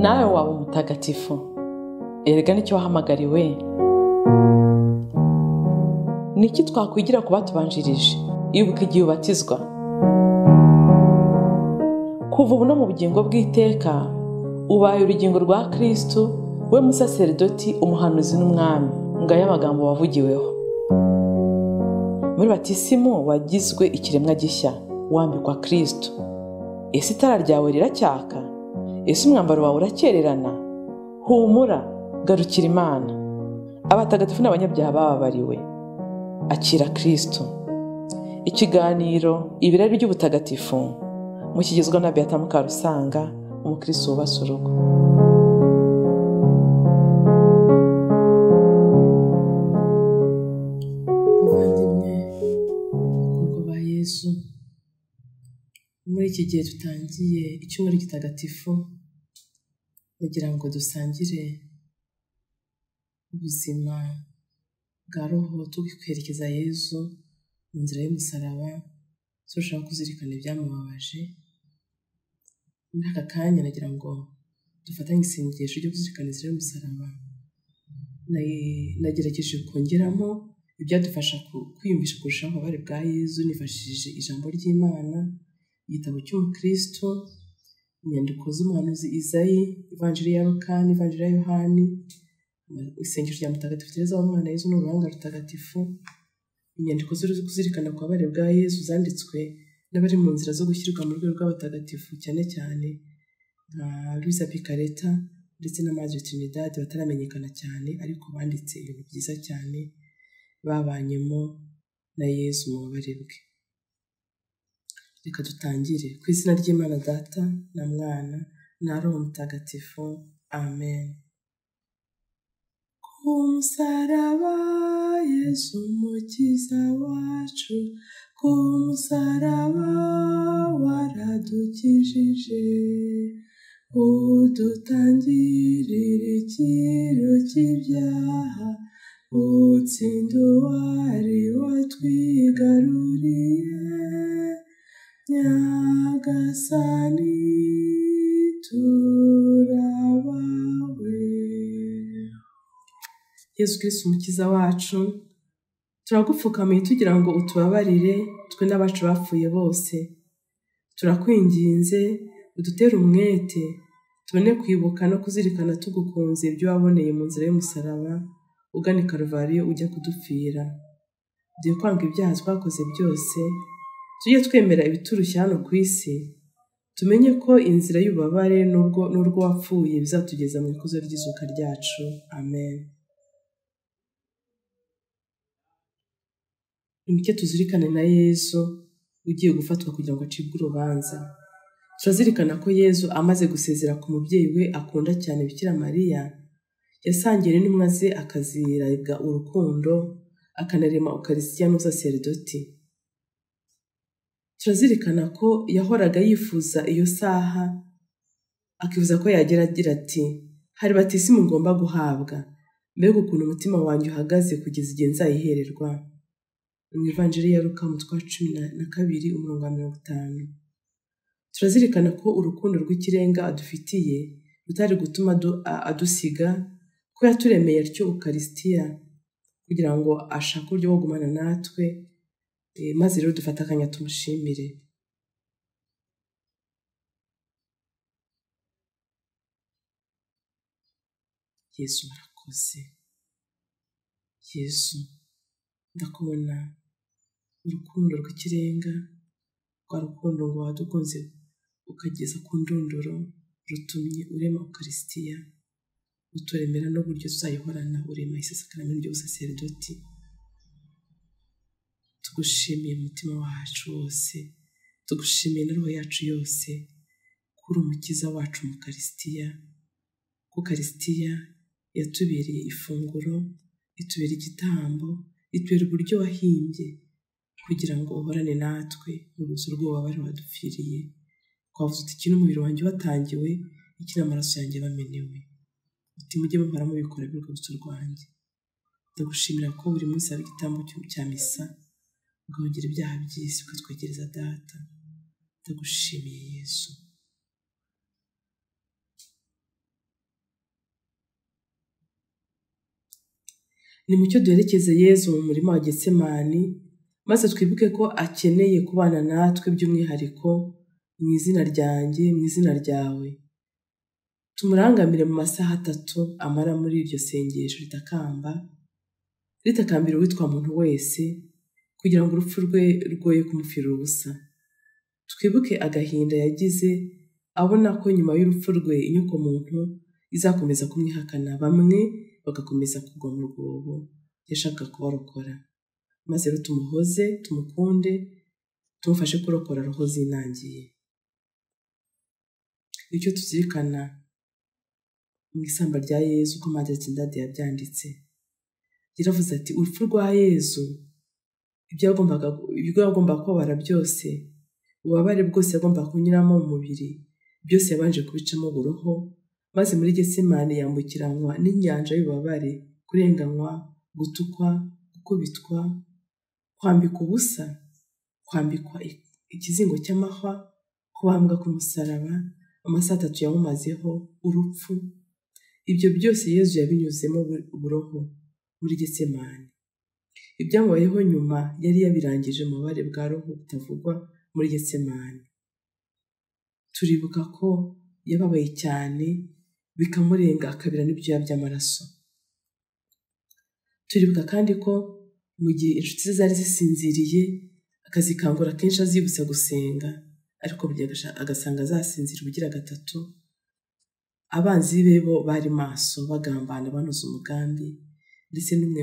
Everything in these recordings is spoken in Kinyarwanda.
nawe waba umutagatifu. Erega nicyo wahamagariwe. Niki twakwigira ku batubanjirije? Ibuka igihe ubatizwa. Kuva ubu no mu bugingo bw'iteka ubaye urugingo rwa Kristo, we musaserdoti, umuhanuzi n'umwami. Ngaya amagambo wavugiweho. Muri batisimu wagizwe ikiremwa gishya, wambikwa Kristo. Ese itara ryawe riracyaka? Ese umwambaro wawe urakererana? Humura, garukira Imana. Abatagatifu n'abanyabyaha bababariwe. Akira Kristo. Ikiganiro ibirari by'ubutagatifu mukigezwa na Beata Mukarusanga, umukristo wubase urugo. Bavandimwe bakundwa ba Yesu, muri iki gihe dutangiye icyumweru gitagatifu, kugira ngo dusangire ubuzima bwa roho tugikwerekeza Yesu mu nzira y'umusaraba, turashaka kuzirikana ibyamubabaje. Muri aka kanya nagira ngo dufatanye isengesho ryo kuzirikana inzira y'umusaraba. Nagerageje kongeramo ibyadufasha kwiyumvisha kurushaho ububabare bwa Yesu nifashishije ijambo ry'Imana, igitabo cy'umukristo, inyandiko z'umuhanuzi Izayi, ivanjiri ya Luka n'ivanjiri ya Yohani, isengesho rya Mutagatifu Tereza w'Umwana Yesu n'uruhanga rutagatifu, inyandiko zo kuzirikana ku bubabare bwa Yesu zanditswe n'abari mu nzira zo gushyirwa mu rwego rw'abatagatifu, cyane cyane nka Luisa Picaretta ndetse na Madre Trinidad, bataramenyekana cyane ariko banditse ibintu byiza cyane babanyemo na Yesu mu bubabare bwe. Reka dutangire. Ku izina ry'Imana Data na Mwana na Roho Mutagatifu. Amen. Ku musaraba Yesu umukiza wacu, ku musaraba waradukijije, udutangirira ikiro cy'ibyaha, utsinda uwari watwigaruriye. Nyagasani turabawe. Yesu Kristo umukiza wacu, turagupfukamiye tugira ngo utubabarire twe n'abacu bapfuye bose. Turakwinginze udutere umwete tubone kwibuka no kuzirikana tugukunze ibyo waboneye mu nzira y'umusaraba ugana i Karuvariyo ujya kudupfira. Duhe kwanga ibyaha twakoze byose, tujye twemera ibiturushya hano ku isi, tumenye ko inzira y'ububabare n'urwo wapfuye bizatugeza mu ikuzo ry'izuka ryacu. Amen. Nimike tuzirikane na Yesu ugiye gufatwa kugira ngo acibwe urubanza. Turazirikana ko Yesu amaze gusezera ku mubyeyi we akunda cyane Bikira Mariya, yasangiye n'intumwa ze akaziraga urukundo, akanarema Ukaristiya n'ubusaserdoti. Turazirikana ko yahoraga yifuza iyo saha, akifuza ko yagera agira ati, hari batisimu ngomba guhabwa, mbega ukuntu umutima wanjye uhagaze kugeza igihe nzayihererwa. Mu ivanjiri ya Luka umutwe wa 12 umurongo wa 50. Turazirikana ko urukundo rw'ikirenga adufitiye rutari gutuma adusiga, ko yaturemeye atyo Ukaristiya kugira ngo ashake uburyo bwo gumana natwe, maze rero dufata akanya tumushimire. Yesu arakoze. Yesu, ndakubona urukundo rw'ikirenga, rwa rukundo ngo wadukunze ukageza ku ndunduro, rutumye urema Ukaristiya, uturemera n'uburyo tuzayihorana urema isasakaramentu ry'ubusaserdoti. Tugushimiye umutima wacu wose, tugushimiye na roho yacu yose, kuri umukiza wacu mu Ukaristiya. Ku Ukaristiya yatubereye ifunguro, itubera igitambo, itubera uburyo wahimbye kugira ngo uhorane natwe mu ruzo rw'ububabare wadupfiriye. Twavuze uti, iki n'umubiri wanjye watangiwe, iki n'amaraso yanjye bamenewe. Uti mujye muhora mubikora by'urwibutso rwanjye. Ndagushimira ko buri munsi haba igitambo cya misa, ugahongera ibyaha by'isi ukatwegereza Data. Ndagushimiye Yesu. Nimucyo duherekeze Yezu mu murima wa Getsemani, maze twibuke ko akeneye kubana natwe by'umwihariko mu izina ryanjye, mu izina ryawe. Tumurangamire mu masaha 3 amara muri iryo sengesho ritakambira uwitwa muntu wese, kugira ngo urupfu rwe rwoye kumupfira ubusa. Twibuke agahinda yagize abona ko nyuma y'urupfu rwe inyoko muntu izakomeza kumwihakana, bamwe bagakomeza kugwa mu rwobo yashaka kubarokora. Maze rero tumuhoze, tumukunde, tumufashe kurokora roho zinangiye. Icyo tuzirikana mu isamba rya Yezu uko Madre Trinidad yabyanditse, yaravuze ati urupfu rwa Yezu, ibyo yagombaga kubabara byose, ububabare bwose yagombaga kunyuramo mu mubiri, byose yabanje kubicamo buroho, maze muri Getsemani yambukiranwa n'inyanja y'ububabare, kurenganywa, gutukwa, gukubitwa, kwambikwa ubusa, kwambikwa ikizingo cy'amahwa, kubambwa ku musaraba, amasaha 3 yamumazeho, urupfu. Ibyo byose Yezu yabinyuzemo buroho muri Getsemani. Ibyamubayeho nyuma yari yabirangije mu bubabare bwa roho butavugwa muri Getsemani. Turibuka ko yababaye cyane bikamurenga akabira n'ibyuya by'amaraso. Turibuka kandi ko mu gihe inshuti ze zari zisinziriye, akazikangura kenshi azibutsa gusenga, ariko burya agasanga zasinzira ubugira gatatu, abanzi be bo bari maso bagambana banoza umugambi, ndetse n'imwe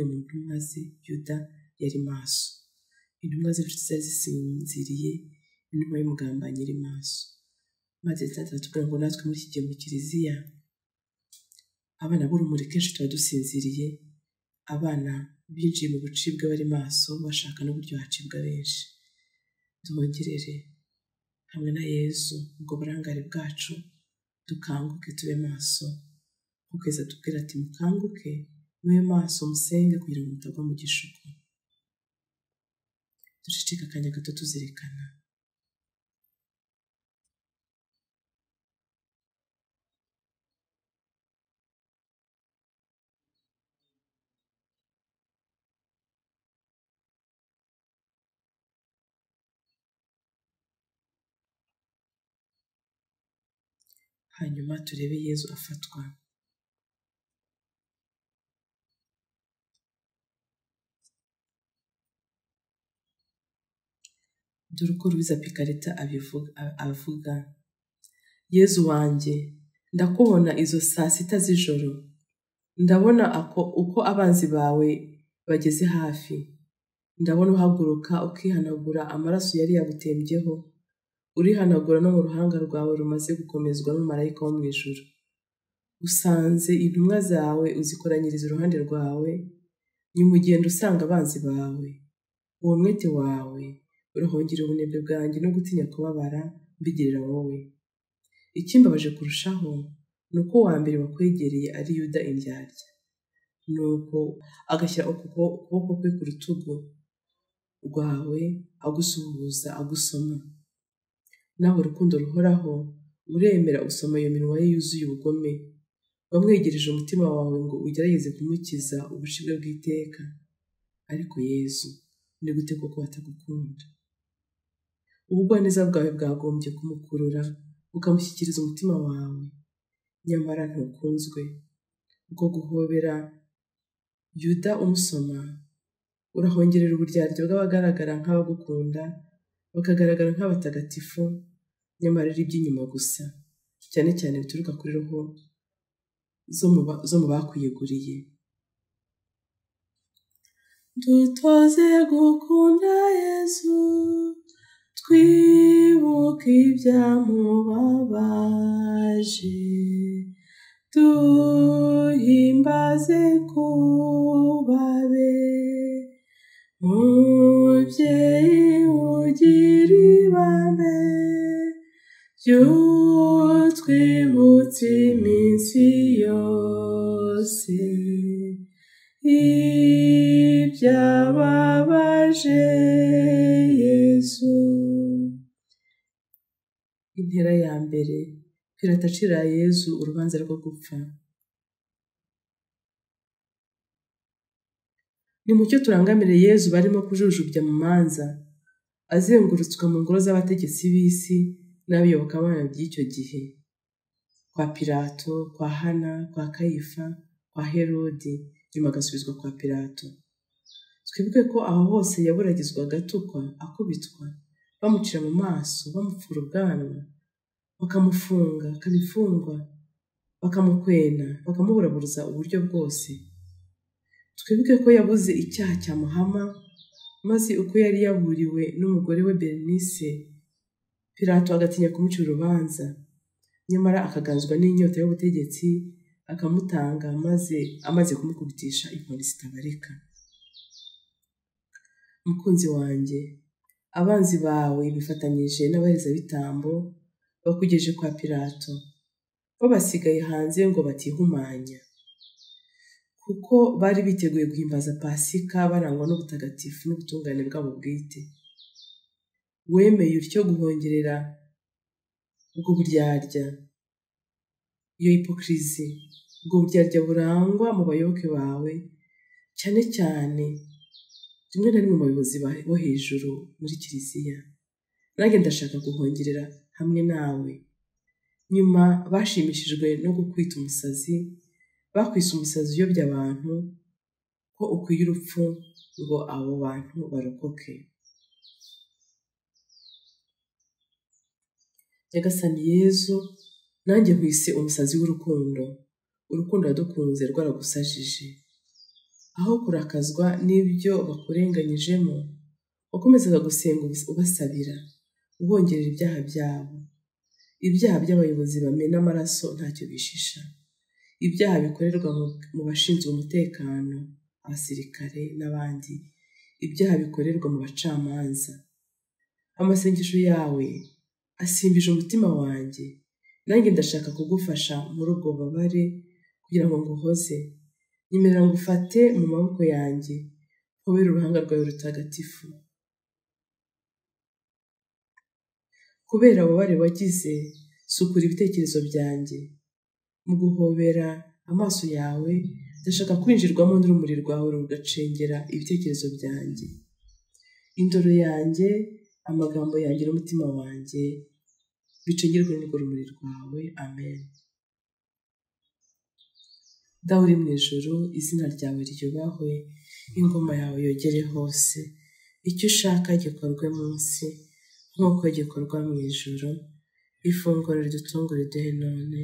mu ntumwa ze Yuda yari maso. Intumwa z'inshuti zari zisinziriye, intumwa y'umugambanyi iri maso. Maze turatubwira ngo natwe muri iki gihe mu kiliziya, abana b'urumuri kenshi tuba dusinziriye, abana binjiye mu bucibwa bari maso bashaka n'uburyo hacibwa benshi. Duhongerere hamwe na Yezu ubwo burangare bwacu, dukanguke tube maso, kuko Yezu atubwira ati mukanguke mube maso musenge kugira ngo mutagwa mu gishuko. Duceceke akanya gato tuzirikana. Hanyuma turebe Yezu afatwa. Dore uko Luisa Picaretta avuga: Yezu wanjye, ndakubona izo saa 6 z'ijoro, ndabona uko abanzi bawe bageze hafi, ndabona uhaguruka ukihanagura amaraso yari yagutembyeho, urihanagura no mu ruhanga rwawe rumaze gukomezwa n'umumarayika wo mu ijuru. Usanze intumwa zawe uzikoranyiriza iruhande rwawe, nyuma ugenda usanga abanzi bawe. Uwo mwete wawe urahongera ubunebwe bwanjye no gutinya kubabara mbigirira wowe. Ikimbabaje kurushaho ni uko uwa mbere wakwegereye ari Yuda indyarya, nuko agashyira ukuboko kwe ku rutugu rwawe agusuhuza, agusoma. Nawe urukundo ruhoraho uremera usoma iyo minwa ye yuzuye ubugome, wamwegereje umutima wawe ngo ugerageze kumukiza ubushibwe bw'iteka. Ariko Yezu, ni gute koko batagukunda? Ubugwaneza bwawe bwagombye kumukurura ukamushyikiriza umutima wawe, nyamara ntukunzwe. Ubwo guhobera Yuda umusoma, urahongerera uburyarya bw'abagaragara nk'abagukunda, bakagaragara nk'abatagatifu, nyamara ari iby'inyuma gusa, cyane cyane bituruka kuri roho zo mu bakwiyeguriye. Dutoze gukunda Yezu, twibuke ibyamubabaje, duhimbaze kubabe. Mubyeyi ugira ibambe, ry'utwibutsa iminsi yose ibyababaje Yezu. Intera ya mbere, Pilato acira Yezu urubanza rwo gupfa. Nimucyo turangamire Yezu barimo kujujubya mu manza, azengurutswa mu ngoro z'abategetsi b'isi n'abiyobokamana by'icyo gihe, kwa Pilato, kwa Hana, kwa Kayifa, kwa Herodi, nyuma agasubizwa kwa Pilato. Twibuke ko aho hose yaburagizwaga atukwa, akubitwa, bamucira mu maso, bamupfura ubwanwa, bakamufunga, akabifungwa, bakamukwena, bakamuburaburuza uburyo bwose. Twibuke ko yabuze icyaha cyamuhama, maze uko yari yaburiwe n'umugore we Berenice, Pilato agatinya kumucira urubanza, nyamara akaganzwa n'inyota y'ubutegetsi, akamutanga maze amaze kumukubitisha inkoni zitabarika. Mukunzi wanjye, abanzi bawe bifatanyije n'abaherezabitambo bakugejeje kwa Pilato, bo basigaye hanze ngo batihumanya, kuko bari biteguye guhimbaza Pasika barangwa n'ubutagatifu n'ubutungane bwabo bwite. Wemeye utyo guhongerera ubwo buryarya, iyo hipokirizi, ubwo buryarya burangwa mu bayoboke bawe, cyane cyane rimwe na rimwe mu bayobozi bo hejuru muri Kiliziya. Nanjye ndashaka guhongerera hamwe nawe. Nyuma bashimishijwe no kukwita umusazi, bakwise umusazi uyobya abantu ko ukwiye urupfu ngo abo bantu barokoke. Nyagasani Yezu, nanjye nkwise umusazi w'urukundo. Urukundo wadukunze rwaragusajije. Aho kurakazwa n'ibyo bakurenganyijemo, wakomezaga gusenga ubasabira, ubongerera ibyaha byabo. Ibyaha by'abayobozi bamena amaraso ntacyo bishisha. Ibyaha bikorerwa mu bashinzwe umutekano, abasirikare n'abandi. Ibyaha bikorerwa mu bacamanza. Amasengesho yawe asimbije umutima wanjye. Nanjye ndashaka kugufasha muri ubwo bubabare kugira ngo nguhoze. Nyemerera ngufate mu maboko yanjye, nkubere uruhanga rwawe rutagatifu. Kubera ububabare wagize, sukura ibitekerezo byanjye. Mu guhobera amaso yawe, ndashaka kwinjirwamo n'urumuri rwawe rugacengera ibitekerezo byanjye. Indoro yanjye, amagambo yanjye n'umutima wanjye bicengerwe n'urwo rumuri rwawe. Amen. Dawe uri mu ijuru, izina ryawe ryubahwe, ingoma yawe yogere hose. Icyo ushaka gikorwe munsi nk'uko gikorwa mu ijuru. Ifunguro ridutungura riduhe none,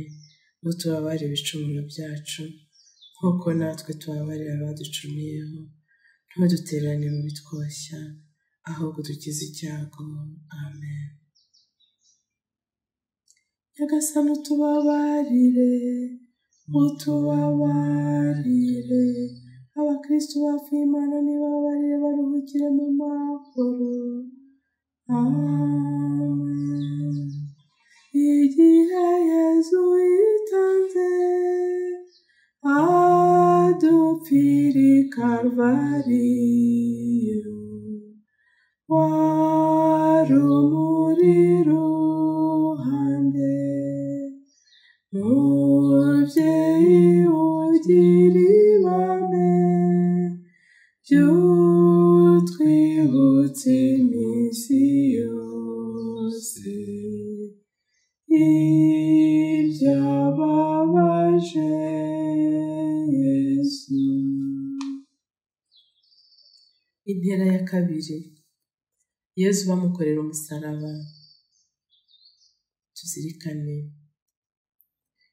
utubabarire ibicumuro byacu nk'uko natwe tubabarira abaducumuyeho. Ntudutererane mu bitwoshya, ahubwo dukize icyago. Amen. Nyagasani utubabarire, utubabarire. Abakristo bapfuye Imana nibabarire baruhukire mu mahoro. Amen. Igihe Yezu yitanze adupfira i Karuvariyo, wari umuri iruhande. Mubyeyi ugira ibame, by'utwibutsa iminsi yose ibyababaje Yesu. Intera ya kabiri, Yezu bamukorera umusaraba. Tuzirikane.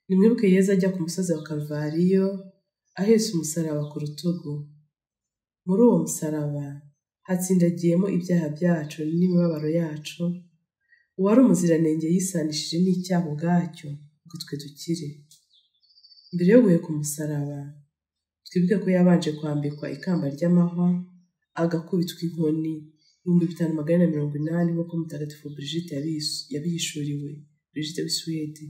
Nimwibuke Yezu ajya ku musozi wa Karuvariyo ahetse umusaraba ku rutugu. Muri uwo musaraba hatsindagiyemo ibyaha byacu n'imibabaro yacu. Uwari umuziranenge yisanishije n'icyaha ubwacyo ngo twe dukire. Mbere yo guheka umusaraba, twibuke ko yabanje kwambikwa ikamba ry'amahwa, agakubitwa inkoni 5,480 nk'uko Mutagatifu Brigitte yabihishuriwe, Brigitte w'i Suwede.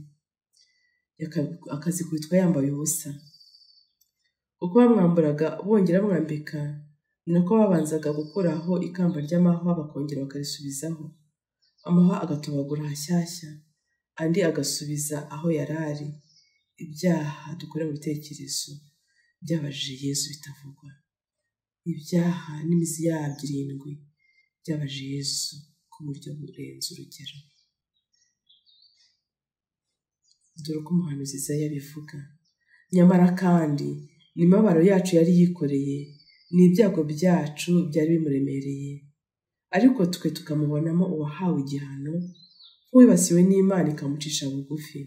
Akazikubitwa yambaye ubusa. Uko bamwamburaga bongera bamwambika, ni nako babanzaga gukuraho ikamba ry'amahwa bakongera bakarisubizaho. Amahwa agatobagura hashyashya, andi agasubiza aho yari ari. Ibyaha dukora mu bitekerezo byabajije Yezu bitavugwa. ibyaha n'imizi yabyo 7 byabaje Yesu ku buryo burenze urugero. Dore uko umuhanuzi Yesaya abivuga: nyamara kandi n'imibabaro yacu yari yikoreye, n'ibyago byacu byari bimuremereye, ariko twe tukamubonamo uwahawe igihano, nk'uwibasiwe n'Imana ikamucisha bugufi.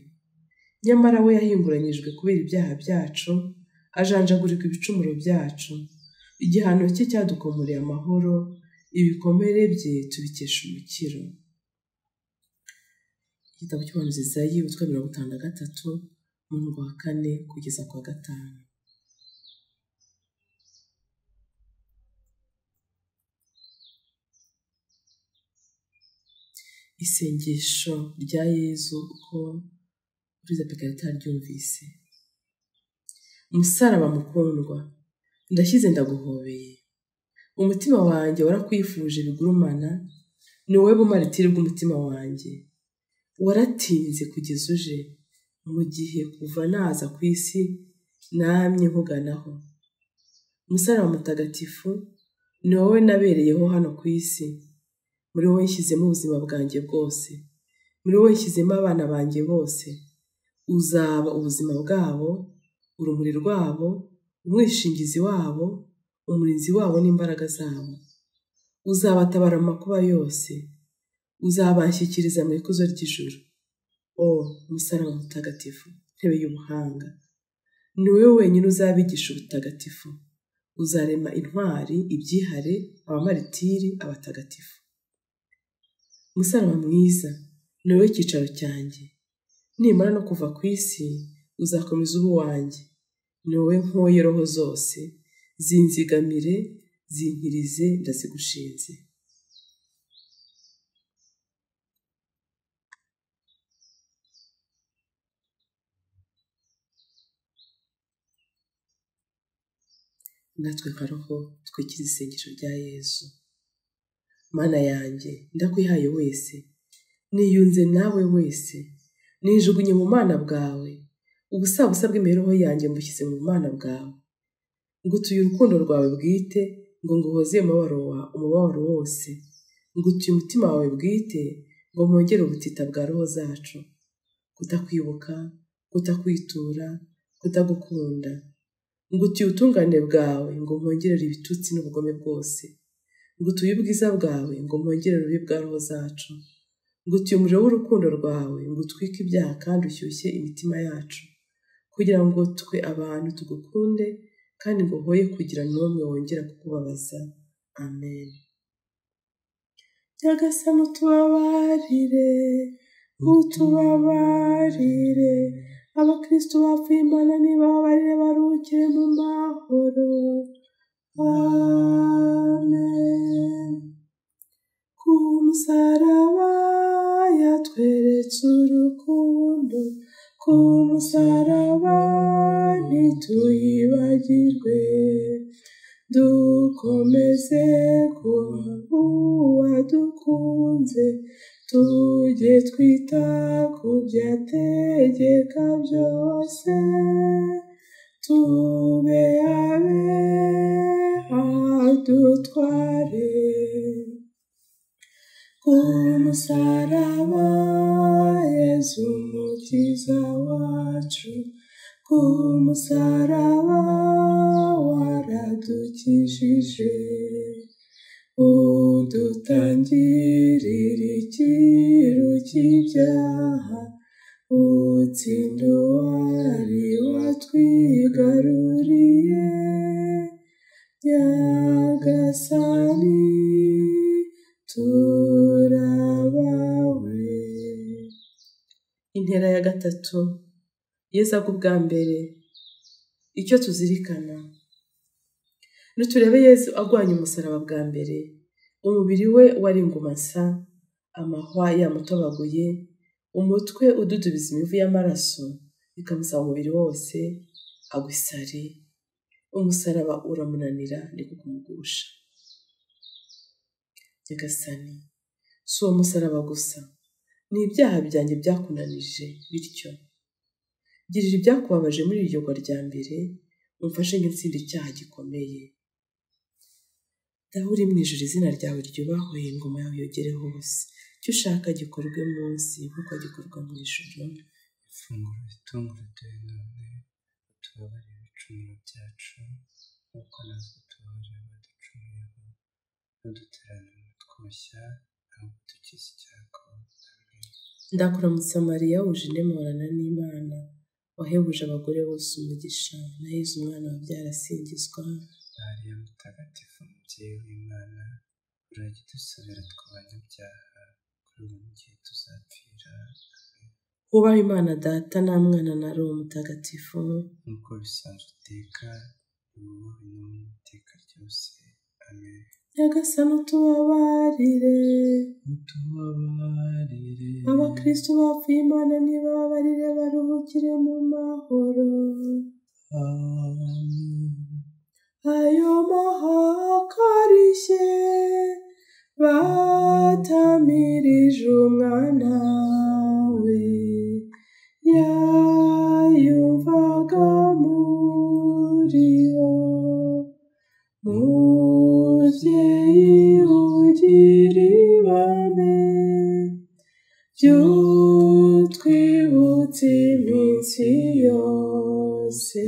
Nyamara we yahinguranyijwe kubera ibyaha byacu, ajanjagurirwa ibicumuro byacu. Igihano cye cyadukomoreye amahoro, ibikomere bye tubikesha umukiro. Igitabo cy'umuhanuzi Yesaya umutwe wa 53 umurongo wa 4 kugeza ku wa 5. Isengesho rya Yezu uko Uriza Pekarita ryumvise. Umusaraba mukundwa, ndashyize ndaguhobeye. Umutima wanjye warakwifuje bigurumana, ni wowe bumaritiri bw'umutima wanjye. Waratinze kugeza uje, mu gihe kuva naza ku isi namye nkuganaho. Umusaraba mutagatifu, ni wowe nabereyeho hano ku isi. Muri wowe nshyizemo ubuzima bwanjye bwose, muri wowe nshyizemo abana banjye bose. Uzaba ubuzima bwabo, urumuri rwabo, umwishingizi wabo, umurinzi wabo n'imbaraga zabo. Uzabatabara amakuba yose, uzabanshyikiriza mu ikuzo ry'ijuru. Umusaraba mutagatifu, ntebe y'ubuhanga, ni wowe wenyine uzabigisha ubutagatifu. Uzarema intwari, ibyihare, abamaritiri, abatagatifu. Umusaraba mwiza, ni wowe cyicaro cyanjye. Nimara no kuva ku isi, uzakomeza ubu wanjye. Ni wowe nkoye roho zose, zinzigamire, zinkirize, ndazigushinze. Natwe nka roho twikiriza isengesho rya Yesu. Mana yanjye, ndakwihaye wese, niyunze nawe wese, nijugunye mu bumana bwawe. Ubusabusa bw'imibereho yanjye mbushyize mu bumana bwawe. Ngutuye urukundo rwawe bwite, ngo nguhoze umubabaro wose. Ngutuye umutima wawe bwite, ngo mpongere ubutita bwa roho zacu. Kutakwibuka, kutakwitura, kutagukunda. Ngutuye ubutungane bwawe, ngo mpongere ibitutsi n'ubugome bwose. Ngutuye ubwiza bwawe, ngo mpongere urubi bwa roho zacu. Ngutuye umuriro w'urukundo rwawe, ngo utwike ibyaha kandi ushyushye imitima yacu, kugira ngo twe abantu tugukunde, kandi ngo hoye kugira n'umwe wongera kukubabaza. Amen. Nyagasani utubabarire, utubabarire. Abakristo bapfuye Imana nibabarire baruhukire mu mahoro. Amen. Ku musaraba yatweretse urukundo, ku musaraba ntituyibagirwe. Dukomeze kuba uwadukunze, tujye twita ku byategeka byose. Tube abe adutware. Ku musaraba Yesu umukiza wacu, ku musaraba waradukijije. Udutangirira ikiru cy'ibyaha, utsinda uwari watwigaruriye. Nyagasani turabawe. Intera ya 3. Yesu agwa ubwa mbere. Icyo tuzirikana: nuturebe Yesu agwanya umusaraba bwa mbere, umubiri we wari ingumasa, amahwa yamutobaguye, umutwe ududubiza imivu y'amaraso bikamusaba umubiri wose, agwa isari. Umusaraba uramunanira niko kumugusha. Nyagasani, si uwo musaraba gusa, ni ibyaha byanjye byakunanije, bityo girira ibyakubabaje muri iryo gwa rya mbere, umfashe nk'intsinda icyaha gikomeye. Dawe uri mu ijuru, izina ryawe ryubahwe, ingoma yawe yogere hose, icyo ushaka gikorwe munsi nk'uko gikorwa mu ijuru. Ifunguro ritungura none utubabarire ibicumuro byacu nk'uko natwe tubabarira abaducumuyeho, ntuduterane mu twoshya ahubwo dukize icyago. Ndakuramutsa Mariya, wuje intemorana n'Imana, wahebuje abagore bose umugisha, na Yezu umwana wabyara asingizwa. Mariya mutagatifu, umubyeyi w'Imana, urajya udusabira tw'abanyabyaha kuri ubu n'igihe tuzapfira. Amen. Wubahe Imana Data na Mwana na Roho Mutagatifu, nk'uko bisanzwe iteka, wubahwe no mu iteka ryose. Amen. Nyagasani utubabarire, utubabarire. Abakristo bapfuye Imana nibababarire baruhukire mu mahoro. Amen. Ayo mahakarishye batamirije umwana we, yayumvaga muriho. Mubyeyi ugira ibame, by'utwibutse iminsi yose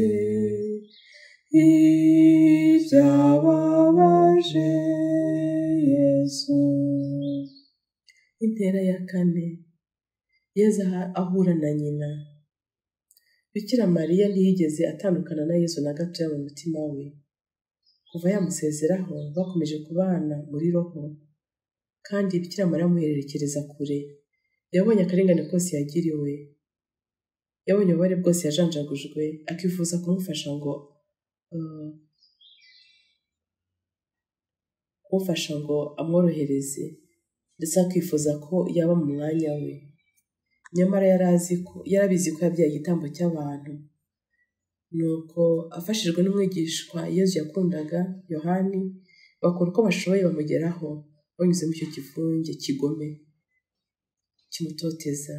ibyababaje Yesu. Intera ya kane, Yezu ahura na nyina. Bikira Mariya ntiyigeze atandukana na Yezu na gatoya mu mutima we. Kuva yamusezeraho bakomeje kubana muri roho, kandi Bikira Mariya amuhererekereza kure. Yabonye akarengane kose yagiriwe, yabonye ububabare bwose yajanjagujwe, akifuza kumufasha ngo amworohereze, ndetse akifuza ko yaba mu mwanya we. Nyamara yarabizi ko yabyaye igitambo cy'abantu. Nuko afashijwe n'umwigishwa Yezu yakundaga, Yohani, bakora uko bashoboye bamugeraho banyuze muri icyo kivunge kigome kimutoteza.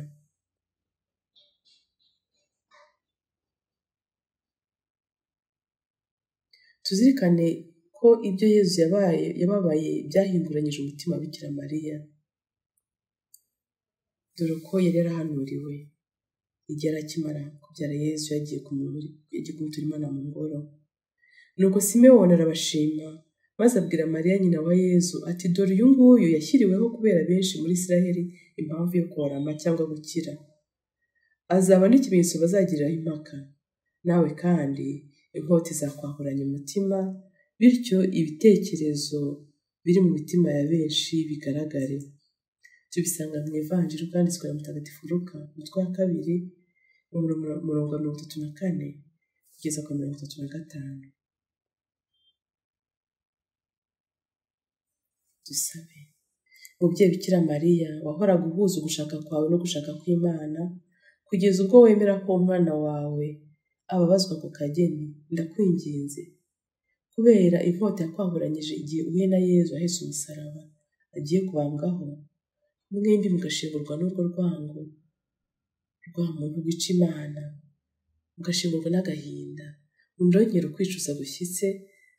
Tuzirikane ko ibyo Yezu yababaye byahinguranyije umutima wa Bikira Mariya. Dore ko yari yarahanuriwe igihe akimara kubyara Yezu, yagiye kumutura Imana mu ngoro. Nuko Simewoni arabashima, maze abwira Mariya nyina wa Yezu ati, dore uyu nguyu yashyiriweho kubera benshi muri Isiraheli impamvu yo korama cyangwa gukira. Azaba n'ikimenyetso bazagiriraho impaka. Nawe kandi inkota izakwahuranya umutima, bityo ibitekerezo biri mu mitima ya benshi bigaragare. Tubisanga mu Ivanjiri bwanditswe na Mutagatifu Luka, umutwe wa 2, umurongo wa 34 kugeza ku 35. Dusabe. Mubyeyi Bikira Mariya, wahoraga uhuza ugushaka kwawe no gushaka kw'Imana, kugeza ubwo wemera ko umwana wawe ababazwa ku kageni, ndakwinginze, kubera inkota yakwahuranyije igihe uhuye na Yezu ahetse umusaraba agiye kubambwaho, mwembi mugashengurwa n'urwo rwango rwa muntu wica Imana, mugashengurwa n'agahinda, mundongera ukwicuza gushyitse,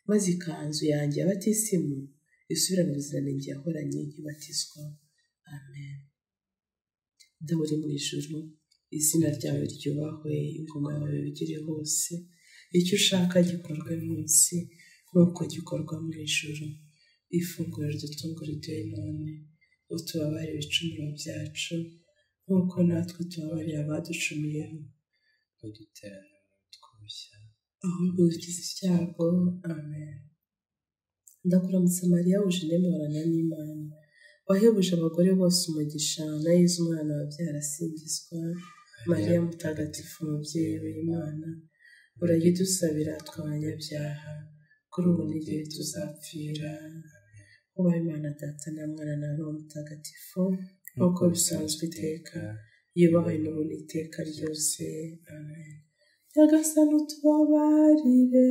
maze ikanzu yanjye y'abatisimu isubirane ubuziranenge yahoranye nkibatizwa. Amen. Dawe uri mu ijuru, izina ryawe ryubahwe, ingoma yawe yogere hose, icyo ushaka gikorwe munsi nk'uko gikorwa mu ijuru. Ifunguro ridutungura iduhe none, utubabarire ibicumuro byacu nk'uko natwe tubabarira abaducumuyeho, ntuduterane mu twoshya ahubwo dukize icyago. Amen. Ndakuramutsa Mariya, wuje intemorana n'Imana, wahebuje abagore bose umugisha, na Yezu umwana wabyara asingizwa. Mariya mutagatifu, umubyeyi w'Imana, urajya udusabira tw'abanyabyaha kuri ubu n'igihe tuzapfira. Wubahe Imana Data na Mwana na Roho Mutagatifu, nk'uko bisanzwe iteka, yubahwe n'ubu n'iteka ryose. Amen. Nyagasani utubabarire,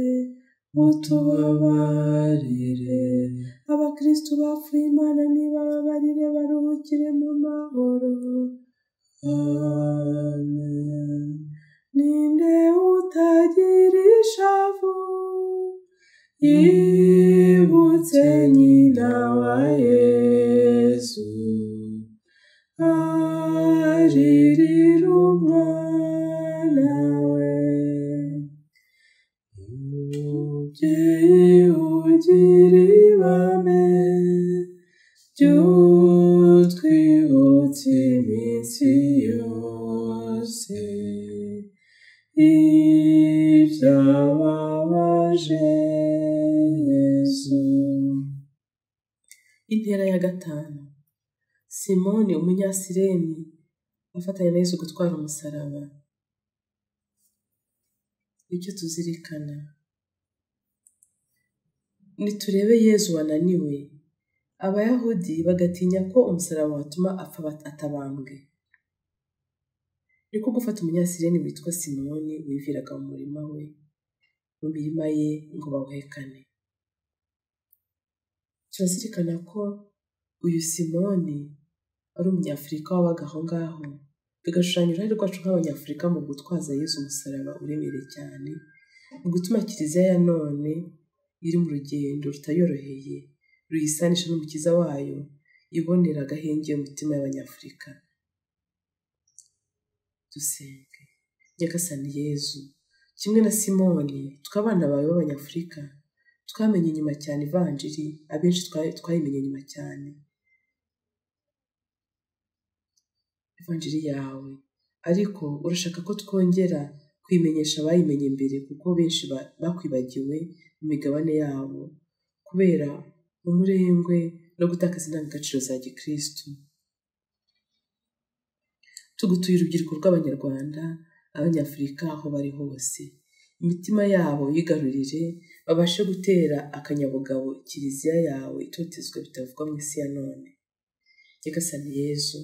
utubabarire. Abakristo bapfuye Imana nibababarire baruhukire mu mahoro. Amen. Ninde utagira ishavu yibutse nyina ugirira umwana we, umubyeyi ugira ibame ry'utwibutsa iminsi yose ibyababaje Yesu. Intera ya 5. Simoni umunyasireni afatanya na Yesu gutwara umusaraba. Icyo tuzirikana, niturebe Yesu wananiwe, Abayahudi bagatinya ko umusaraba watuma apfa atabambwe. Niko gufata umunyasireni witwa Simoni wiviraga mu murima we, mu mirima ye ngo bawuhekane. Turazirikana ko uyu Simoni ari umunyafurika wabaga aho ngaho, bigashushanya uruhare rwacu nk'abanyafurika mu gutwaza Yesu umusaraba uremereye cyane, mu gutuma kiliziya ya none iri mu rugendo rutayoroheye ruyisanisha n'umukiza wayo ibonera agahenge mu mitima y'abanyafurika. Dusenge. Nyagasani Yesu, kimwe na Simoni, tw'abana bawe b'abanyafurika twamenye nyuma cyane ivanjiri, abenshi twayimenye nyuma cyane ivanjiri yawe, ariko urashaka ko twongera kwimenyesha abayimenye mbere, kuko benshi bakwibagiwe mu migabane yabo kubera umurengwe no gutakaza indangagaciro za gikristu. Tugutuye urubyiruko rw'abanyarwanda, abanyafurika aho bari hose, imitima yabo yigarurire, babashe gutera akanyabugabo kiliziya yawe itotezwa bitavugwa mu isi ya none. Nyagasani Yesu,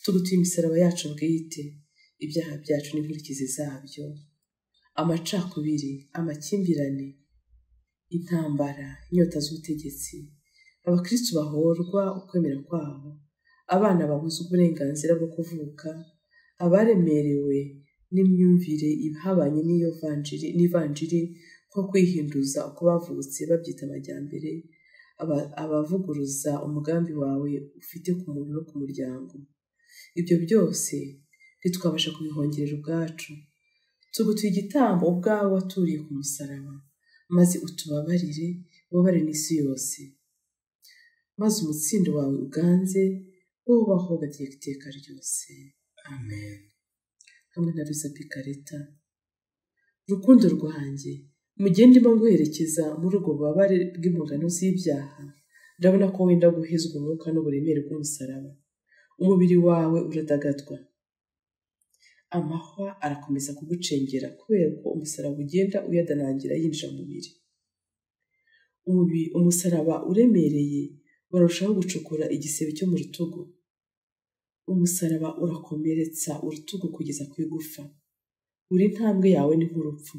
tugutuye imisaraba yacu bwite, ibyaha byacu n'inkurikizi zabyo, amacakubiri, amakimbirane, intambara, inyota z'ubutegetsi, abakristu bahorwa ukwemera kwabo, abana babuze uburenganzira bwo kuvuka, abaremerewe n'imyumvire ihabanye n'ivanjiri nko kwihinduza uko bavutse babyita amajyambere, abavuguruza umugambi wawe ufite ku muntu no ku muryango. Ibyo byose ntitwabasha kubihongerera ubwacu. Tugutuye igitambo ubwawe waturiye ku musaraba, maze utubabarire, ubabarire n'isi yose, maze umutsindo wawe uganze ubaho gategeka iteka ryose. Amen. Hamwe na Luisa Picareta. Rukundo rwanjye, mugihe ndimo nguherekeza muri ubwo bubabare bw'impongano z'ibyaha, ndabona ko wenda guhezwa umwuka n'uburemere bw'umusaraba. Umubiri wawe uradagadwa, amahwa arakomeza kugucengera kubera ko umusaraba ugenda uyadanangira yinjira mu mubiri. Umusaraba uremereye urarushaho gucukura igisebe cyo mu rutugu. Umusaraba urakomeretsa urutugu kugeza ku igufa. Buri ntambwe yawe ni nk'urupfu,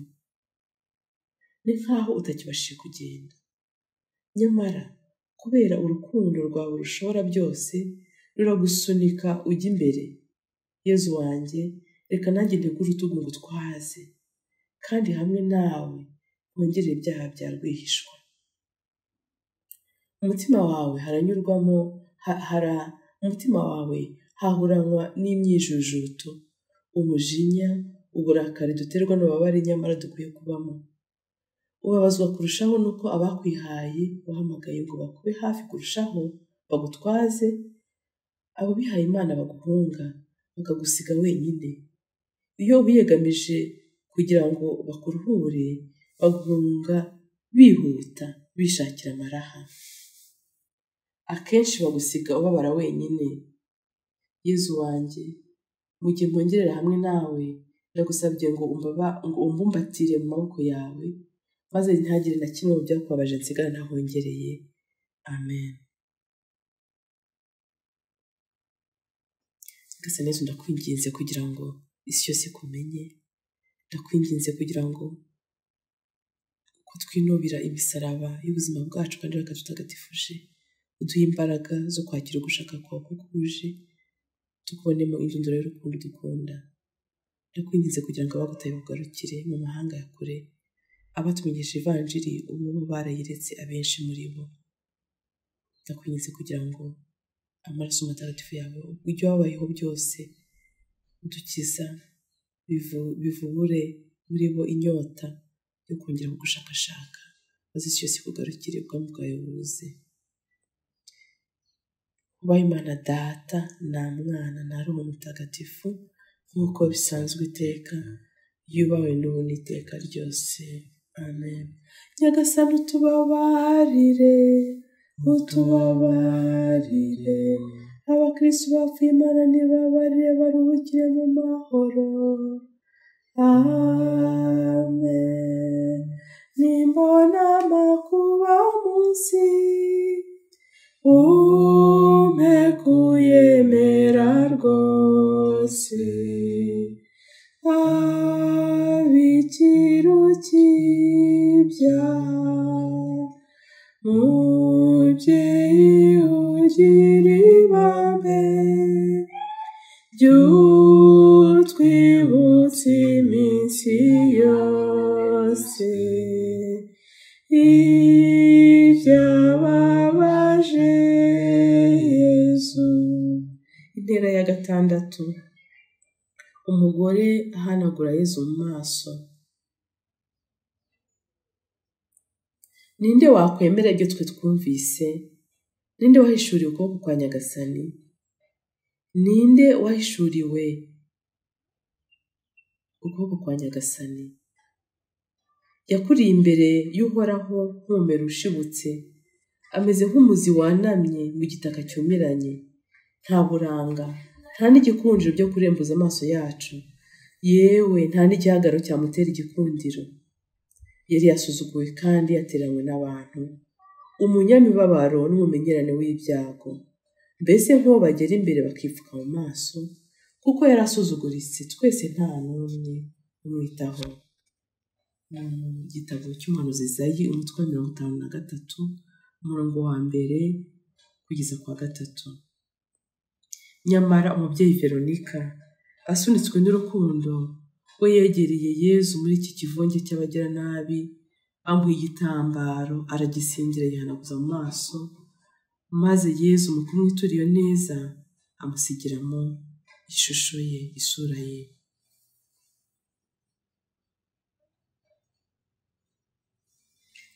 ni nkaho utakibashije kugenda. Nyamara kubera urukundo rwawe rushobora byose, ruragusunika ujya imbere. Yezu wanjye, reka nanjye ntege urutugu ngo utwaze, kandi hamwe nawe wongerere ibyaha bya rwihishwa. Umutima wawe haranyurwamo, umutima wawe hahuranwa n'imyijujuto, umujinya, uburakari duterwa n'ububabare nyamara dukwiye kubamo. Ubabazwa kurushaho nuko abakwihaye wahamagaye ngo bakube hafi kurushaho bagutwaze, abo bihaye Imana baguhunga bakagusiga wenyine. Iyo biyegamije kugira ngo bakuruhure, baguhunga bihuta bishakira amaraha. Akenshi bagusiga ubabara wenyine. Yezu wanjye, mu gihe mpongerera hamwe nawe, ndagusabye ngo umbumbatire mu maboko yawe, maze ntihagire na kimwe mu byakubabaje nsigara ntahongereye. Amen. Nyagasani Yezu, ndakwinginze kugira ngo isi yose ikumenye, ndakwinginze kugira ngo uko twinubira imisaraba y'ubuzima bwacu kandi bakadutagatifuje, uduhe imbaraga zo kwakira ugushaka kwawe kuko uje, tukubonemo indunduro y'urukundo dukunda. Ndakwinginze kugira ngo abagutaye bagarukire mu mahanga ya kure, abatumenyesha ivanjiri ubu barayiretse abenshi muri bo. Ndakwinginze kugira ngo amaraso matagatifu yawe ujye wabayeho byose, udukiza bivubure muri bo inyota yo kongera gushakashaka, maze isi yose ikugarukire ubwami bwawe buze. Ubahe Imana Data na Mwana na Roho Mutagatifu, nk'uko bisanzwe iteka, yubahwe n'ubu n'iteka ryose. Amen. Nyagasani utubabarire, utubabarire. Abakristo bapfuye Imana nibabarire baruhukire mu mahoro. Amen. Nimbona amakuba munsi, umpe kuyemera rwose. Ab'ikiru cy'ibyaha, mubyeyi ugira ibambe, ry'utwibutsa iminsi yose ibyababaje Yesu. Intera ya 6. Umugore ahanagura Yesu mu maso. Ninde wakwemera ibyo twe twumvise? Ninde wahishuriwe ukuboko kwa Nyagasani? Ninde wahishuriwe ukuboko kwa Nyagasani? Yakuriye imbere y'Uhoraho nk'umumero ushibutse, ameze nk'umuzi wanamye mu gitaka cyumiranye. Nta buranga, nta n'igikunjiro byo kurembuza amaso yacu, yewe nta n'igihagararo cyamutera igikundiro. Yari yasuzuguwe kandi yateranywe n'abantu, umunyamibabaro n'umumenyerane w'ibyago. Mbese nk'uwo bagera imbere bakipfuka mu maso, kuko yari asuzuguritse, twese nta n'umwe umwitaho. Igitabo cy'umuhanuzi Izayi, umutwe wa 53, umurongo wa 1 kugeza kwa 3. Nyamara umubyeyi Veronika, asunitswe n'urukundo, we yegereye Yezu muri iki kivunge cy'abagiranabi, amuha igitambaro aragisingira yihanaguza mu maso, maze Yezu mu kumwitura iyo neza amusigiramo ishusho ye, isura ye.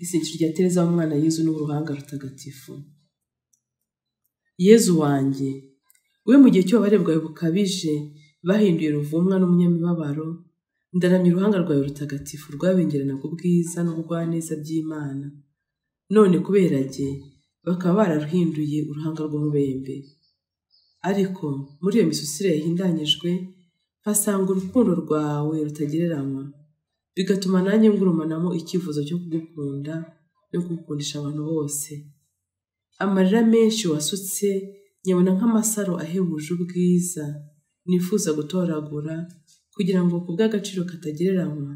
Isengesho rya Tereza w'umwana Yezu n'uruhanga rutagatifu. Yezu wanjye, we mu gihe cy'ububabare bwawe bukabije bahinduye ruvumwa n'umunyamibabaro, ndaramya uruhanga rwawe rutagatifu rwabengeranaga ubwiza n'ubugwaneza by'Imana. None kubera jye bakaba bararuhinduye uruhanga rw'umubembe. Ariko muri iyo misusire yahindanyijwe mpasanga urukundo rwawe rutagereranywa, bigatuma nanjye ngurumanamo icyifuzo cyo kugukunda no kugukundisha abantu bose. Amarira menshi wasutse nyabona nk'amasaro ahebuje ubwiza nifuza gutoragura, kugira ngo ku bw'agaciro katagereranywa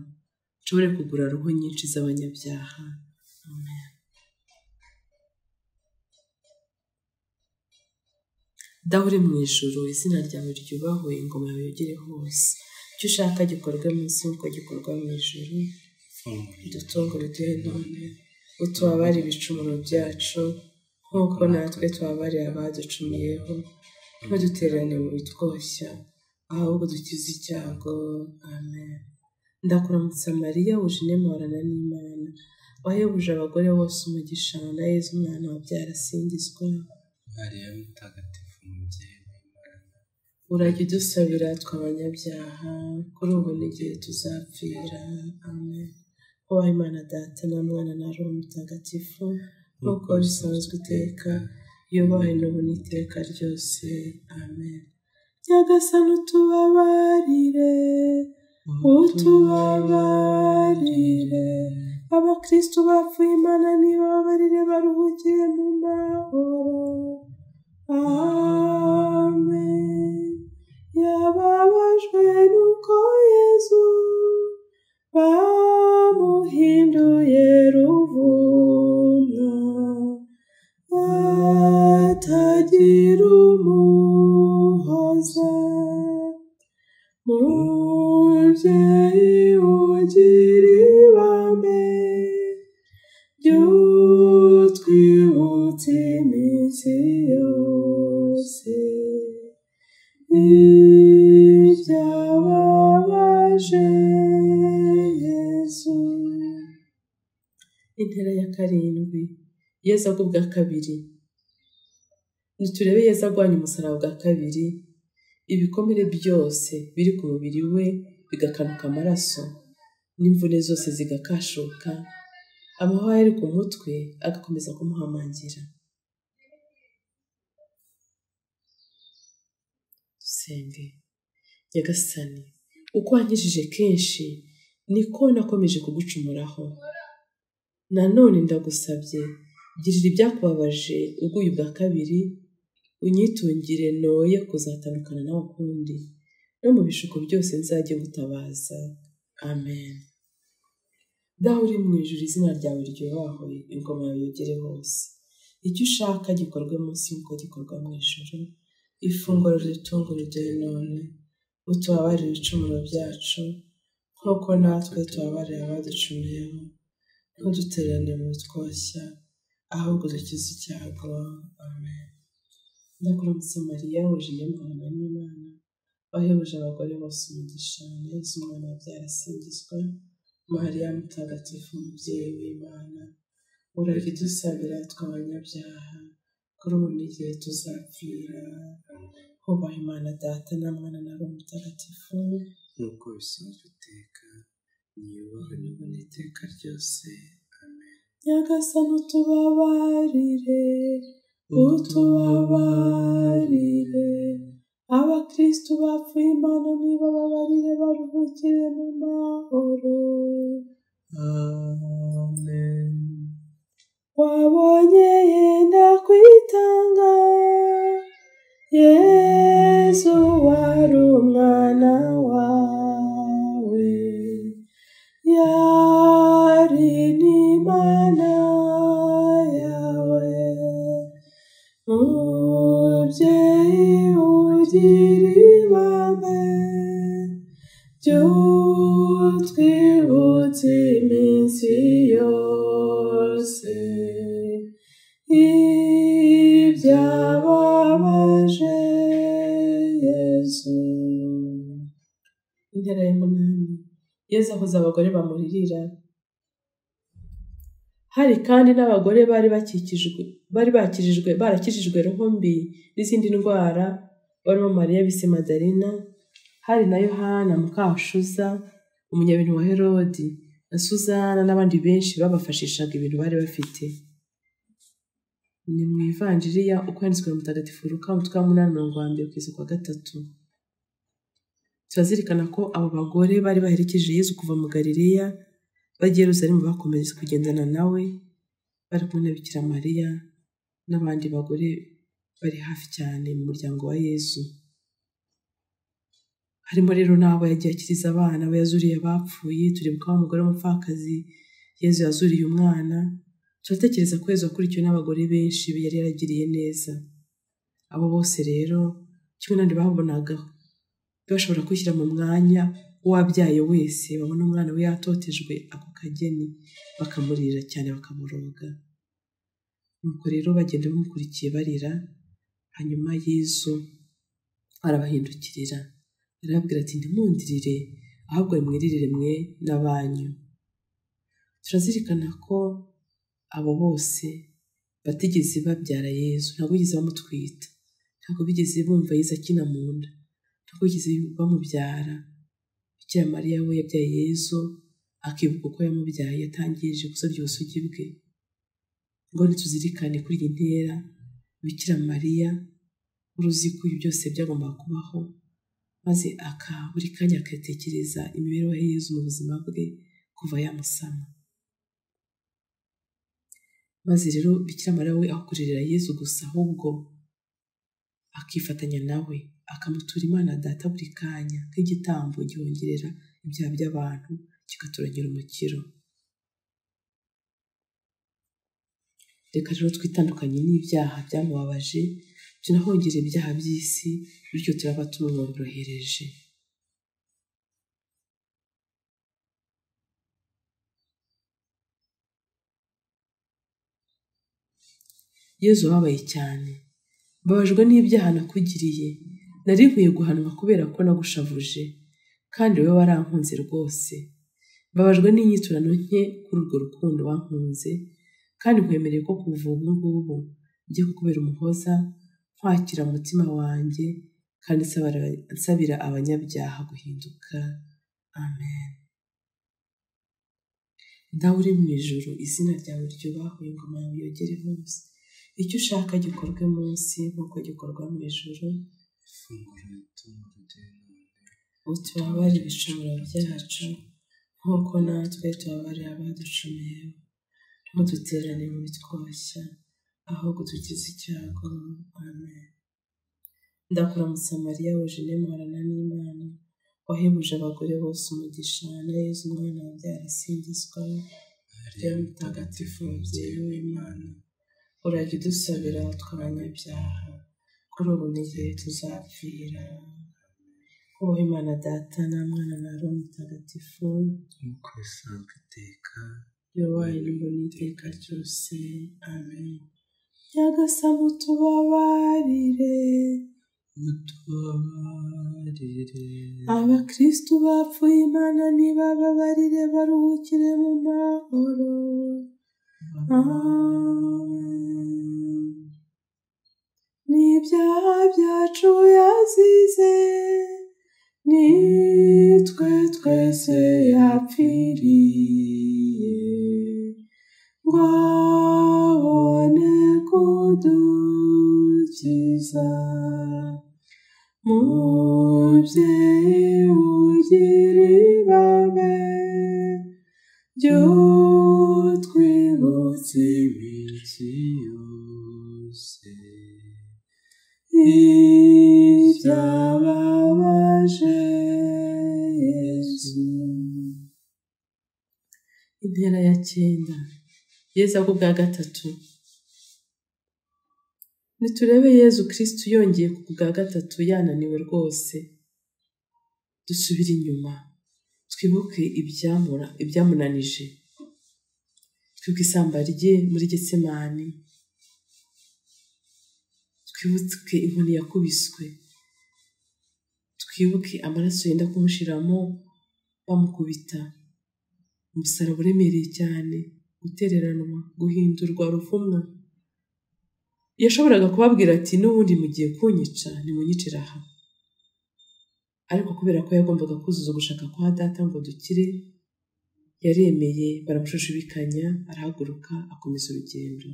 nshobore kugura roho nyinshi z'abanyabyaha. Amen. Dawe uri mu ijuru, izina ryawe ryubahwe, ingoma yawe yogere hose, icyo ushaka gikorwe munsi nk'uko gikorwa mu ijuru. Dutungure uduhe none, utubabare ibicumuro byacu nk'uko natwe tubabarira abaducumuyeho, ntudutererane mu bitwoshya, ahubwo dukize icyago. Amen. Ndakuramutsa Mariya, wuje muhorana n'Imana, wahebuje abagore bose umugisha, na Yezu umwana wabyara asingizwa. Mariya mutagatifu, umubyeyi w'Imana, urajya udusabira tw'abanyabyaha, kuri ubu n'igihe tuzapfira. Amen. Ubahe Imana Data na Mwana na Roho Mutagatifu, nk'uko bisanzwe iteka, yubahwe n'ubu n'iteka ryose. Amen. Nyagasani utubabarire, utubabarire. Abakristo bapfuye Imana nibabarire baruhukire mu mahoro. Amen. Yababajwe nuko Yezu bamuhinduye ruvumwa, atagira umuhoza. Mubyeyi ugira ibambe, ry'utwibutsa iminsi yose ibyababaje ibyababaje Yesu. Intera ya 7, Yesu agwa bwa kabiri. Niturebe Yesu agwanya umusaraba bwa kabiri, ibikomere byose biri ku mubiri we bigakanuka amaraso, n'imvune zose zigakashuka, amahwa yari ku mutwe agakomeza kumuhamangira. Dusenge. Nyagasani, uko wankijije kenshi niko nakomeje kugucumuraho. Nanone ndagusabye, girira ibyakubabaje uguye ubwa kabiri, unyitungire noye kuzatandukana nawe ukundi, no mu bishuko byose nzajye ngutabaza. Amen. Dawe uri mu ijuru, izina ryawe ryubahwe, ingoma yawe yogere hose, icyo ushaka gikorwe munsi nk'uko gikorwa mu ijuru. Ifunguro ritungurire none, utubabarire ibicumuro byacu nk'uko natwe tubabarira abaducumuyeho, ntudutererane mu bitwoshya, ahubwo dukize icyago. Amen. Ndakuramutsa Mariya, wuje Imana n'Imana, wahebuje abagore bose umugisha, na Yesu umwana wabyara asingizwa. Mariya mutagatifu, umubyeyi w'Imana, urajya idusabira tw'abanyabyaha, kuri ubu n'igihe tuzapfira. Hubaha Imana Data na Mwana na Roho Mutagatifu, nk'uko bisanzwe iteka, niyubahwe n'ubu n'iteka ryose. Amen. Nyagasani utubabarire, utubabarire. Abakristu bapfuye Imana nibababarire, baruhukire mu mahoro. Amen. Wabonye yenda kwitanga, Yesu wari umwana wawe, yari n'Imana yawe. Mubyeyi ugira ibambe, by'utwibutse iminsi yose, ibyababaje Yesu. Intera ya 8, Yesu ahuza abagore bamuririra. Hari kandi n'abagore barakijijwe roho mbi n'izindi ndwara, barimo Mariya bise Madalina, hari na Yohana Mukashuza, umunyabintu wa Herodi, na Suzana n'abandi benshi babafashishaga ibintu bari bafite. Ni mu Ivanjiriya uko yanditswe na Mutagatifu Luka, umutwe wa 8 kugeza kwa 3. Turazirikana ko abo bagore bari baherekeje Yesu kuva mu Galileya bajya i Yerusalemu, bakomeje kugendana nawe bari kumwe na Bikira Mariya n'abandi bagore bari hafi cyane mu muryango wa Yesu. Harimo rero n'abo yagiye akiriza abana, abo yazuriye abapfuye. Turibuka wa mugore w'umupfakazi Yesu yazuriye umwana. Turatekereza ko Yesu akurikiwe n'abagore benshi yari yaragiriye neza. Abo bose rero kimwe n'abandi babonaga bashobora kwishyira mu mwanya w'uwabyaye wese, babona umwana we yatotejwe ako kageni, bakamurira cyane bakamuroga. Nuko rero bagenda bamukurikiye barira. Hanyuma Yesu arabahindukirira, arababwira ati ntimundirire, ahubwo mwiririre mwe n'abanyu. Turazirikana ko abo bose batigeze babyara Yesu, ntabwo bigeze bamutwita, ntabwo bigeze bumva Yesu akina mu nda, ntabwo bigeze bamubyara. Bikira Mariya we yabyaye Yesu, akibuka uko yamubyaye yatangije gusabya ubusugi bwe. Ngo ntituzirikane kuri iyi ntera Bikira Mariya uruzi ko ibi byose byagombaga kubaho, maze buri kanya akatekereza imibereho ya Yesu mu buzima bwe kuva yamusama. Maze rero Bikira Mariya we akuririra Yesu gusa, ahubwo akifatanya nawe, akamutura Imana Data buri kanya nk'igitambo gihongerera ibyaha by'abantu, kikaturengera umukiro. Reka rero twitandukanye n'ibyaha byamubabaje, tunahongere ibyaha by'isi, bityo turaba tumworohereje. Yesu wababaye cyane, mbabajwe n'ibyaha nakugiriye, nari nkwiye guhanwa kubera ko nagushavuje, kandi wowe warankunze rwose. Mbabajwe n'inyiturano nke kuri urwo rukundo wankunze, kandi nkwemereye ko kuva ubu ngubu ngiye kukubera umuhoza, nkwakira mu mutima wanjye, kandi nsabira abanyabyaha guhinduka. Amen. Dawe uri mu ijuru, izina ryawe ryubahwe, ingoma yawe yogere hose. Icyo ushaka gikorwe munsi nk'uko gikorwa mu ijuru. Ifunguro ritungurire none, utubabare ibicumuro byacu nk'uko natwe tubabarira abaducumuyeho. Ntuduterane mu bitwoshya, ahubwo dukize icyago. Amen. Ndakuramutsa Mariya, wuje muhorana n'Imana, wahebuje abagore bose umugisha, na Yezu umwana wabyara asingizwa. Mariya mutagatifu mubyeyi w'Imana, urajya udusabira tw'abanyabyaha, kuri ubu n'igihe tuzapfira. Ubaho Imana Data na Mwana na Roho Mutagatifu, nk'uko bisanzwe iteka, yubahe n'imboni iteka ryose. Amen. Nyagasani utubabarire, utubabarire. abakristu bapfuye Imana nibababarire, baruhukire mu mahoro. Amen. N'ibyaha byacu yazize, nitwe twese yapfiriye, ngo abone kudukiza. Mubyeyi ugira ibambe, ry'utwibutsa Iminsi yose ibyababaje Yezu. Intera ya 9. Yezu ku bwa gatatu. Niturebe Yezu Kristo yongeye ku bwa gatatu yananiwe rwose. Dusubire inyuma, twibuke ibyamunanije. Twibuke isamba rye muri Getsemani. Twibuke inkoni yakubiswe. Twibuke amaraso yenda kumushiramo bamukubita. Umusaraba uremereye cyane, gutereranwa, guhindurwa ruvumwa. Yashoboraga kubabwira ati n'ubundi mugiye kunyica, nimunyicira aha. Ariko kubera ko yagombaga kuzuza ugushaka kwa Data ngo dukire, yaremeye, baramushushubikanya, arahaguruka, akomeza urugendo.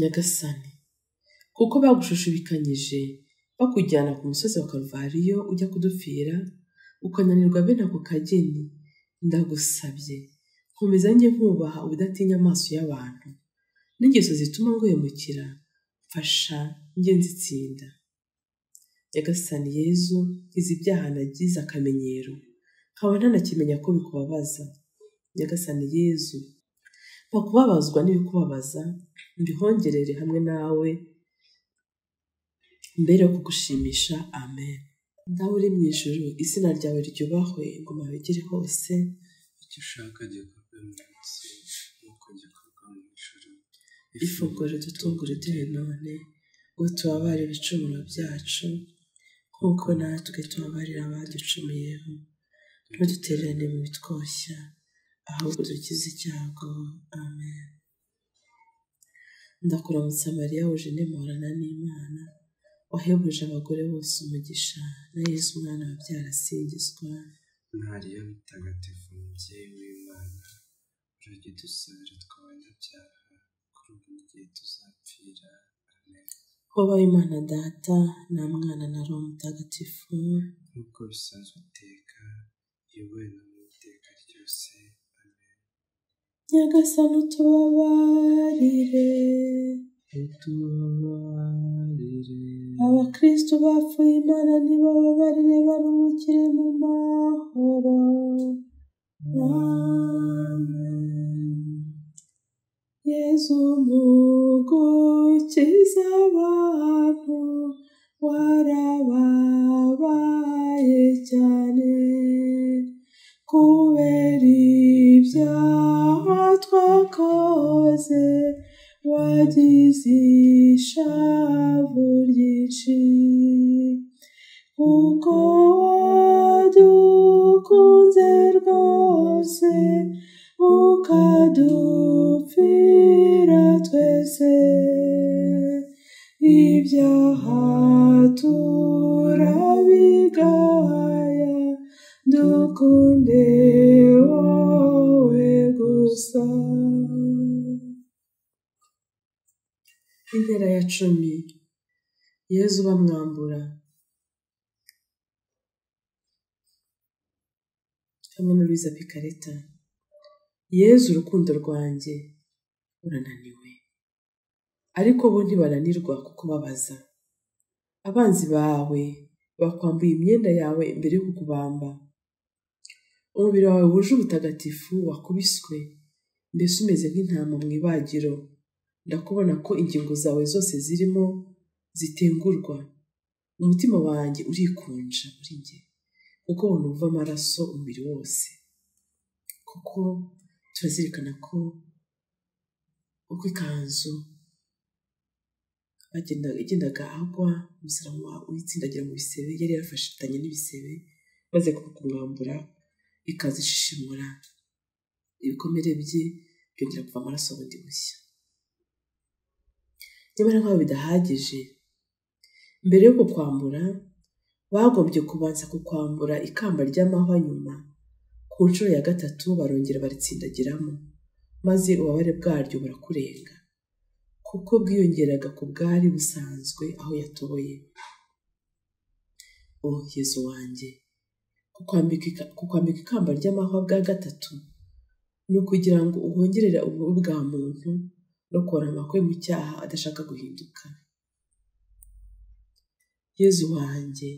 Nyagasani, kuko bagushushubikanyije bakujyana ku musozi wa Karuvariyo ujya kudupfira, ukananirwa bene ako kageni, ndagusabye nkomeza njye nkubaha ubudatinya amaso y'abantu, n'ingeso zituma nguhemukira, mfasha njye nzitsinda. Nyagasani Yezu, nkiza ibyaha nagize akamenyero, nkaba ntanakimenya ko bikubabaza. Nyagasani Yezu, mpa kubabazwa n'ibikubabaza, mbihongerere hamwe nawe mbere yo kugushimisha. Amen. Dawe uri mu ijuru, izina ryawe ryubahwe, ingoma yawe igere hose. icyo ushaka gikorwe munsi nk'uko gikorwa mu ijuru. Ifunguro dutungurire none, utubabare ibicumuro byacu nk'uko natwe tubabarira abaducumuyeho. Ntudutererane mu bitwoshya, ahubwo dukize icyago. Amen. Ndakuramutsa Mariya, wuje muhorana n'Imana, wahebuje abagore bose umugisha, na Yezu umwana wabyara asingizwa. Mariya mutagatifu mubyeyi w'Imana, urajya udusabira tw'abanyabyaha, kuri ubu n'igihe tuzapfira. Amen. Ubaho Imana Data na Mwana na Roho Mutagatifu, nk'uko bisanzwe iteka, yubahe no mu iteka ryose. Amen. Nyagasani utubabarire, utubabarire. abakristu bapfuye Imana nibababarire, baruhukire mu mahoro. Amen. Yezu mugukiza abantu, warababaye cyane, kubera ibyaha twakoze wagize ishavu ryinshi, kuko wadukunze rwose ukadupfira twese, ibyaha turabigaya, dukunde wowe gusa. Intera ya 10. Yezu bamwambura. Hamwe na Louise Picaretta. Yezu urukundo rwanjye urananiwe, ariko bo ntibananirwa kukubabaza. Abanzi bawe bakwambuye imyenda yawe mbere yo kukubamba. Umubiri wawe wuje ubutagatifu wakubiswe, mbese umeze nk'intama mu ibagiro. Ndakubona ko ingingo zawe zose zirimo zitengurwa. Umutima wanjye urikunja muri njye, kuko ubona uva amaraso umubiri wose. Kuko turazirikana ko uko ikanzu yagendaga agwa, umusaraba uyitsindagira mu bisebe, yari yarafashitanye n'ibisebe, maze kumwambura ikazishishimura ibikomere bye, byongera kuva amaraso bundi bushya. Nyamara nk'aho bidahagije, mbere yo kukwambura bagombye kubanza kukwambura ikamba ry'amahwa. Nyuma ku nshuro ya 3 barongera baritsindagiramo, maze ububabare bwaryo burakurenga, kuko bwiyongeraga ku bwari busanzwe aho yatoboye. O Yezu wanjye, kukwambika ikamba ry'amahwa bwa 3 ni ukugira ngo uhongerere ububi bwa muntu no korama kwe mu cyaha adashaka guhinduka. Yezu wanjye,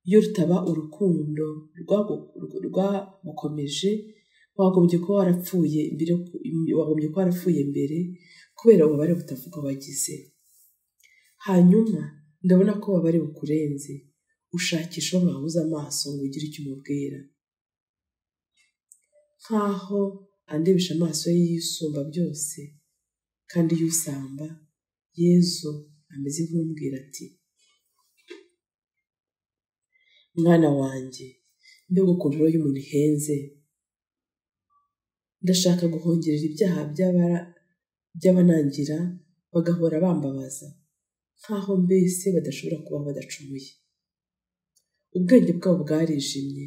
iyo rutaba urukundo rwagukomeje, wagombye kuba warapfuye mbere kubera ububabare butavuga wagize. Hanyuma ndabona ko ububabare bukurenze, ushakisha uwo mwahuza amaso ngo ugire icyo umubwira, nk'aho andebesha amaso ye yisumba byose. Kandi iyo usamba, Yezu ameze nk'umbwira ati, mwana wanjye, mbega ukuntu roho y'umuntu ihenze. Ndashaka guhongerera ibyaha by'abanangira bagahora bambabaza, nk'aho mbese badashobora kubaho badacumuye. Ubwenge bwabo bwarijimye,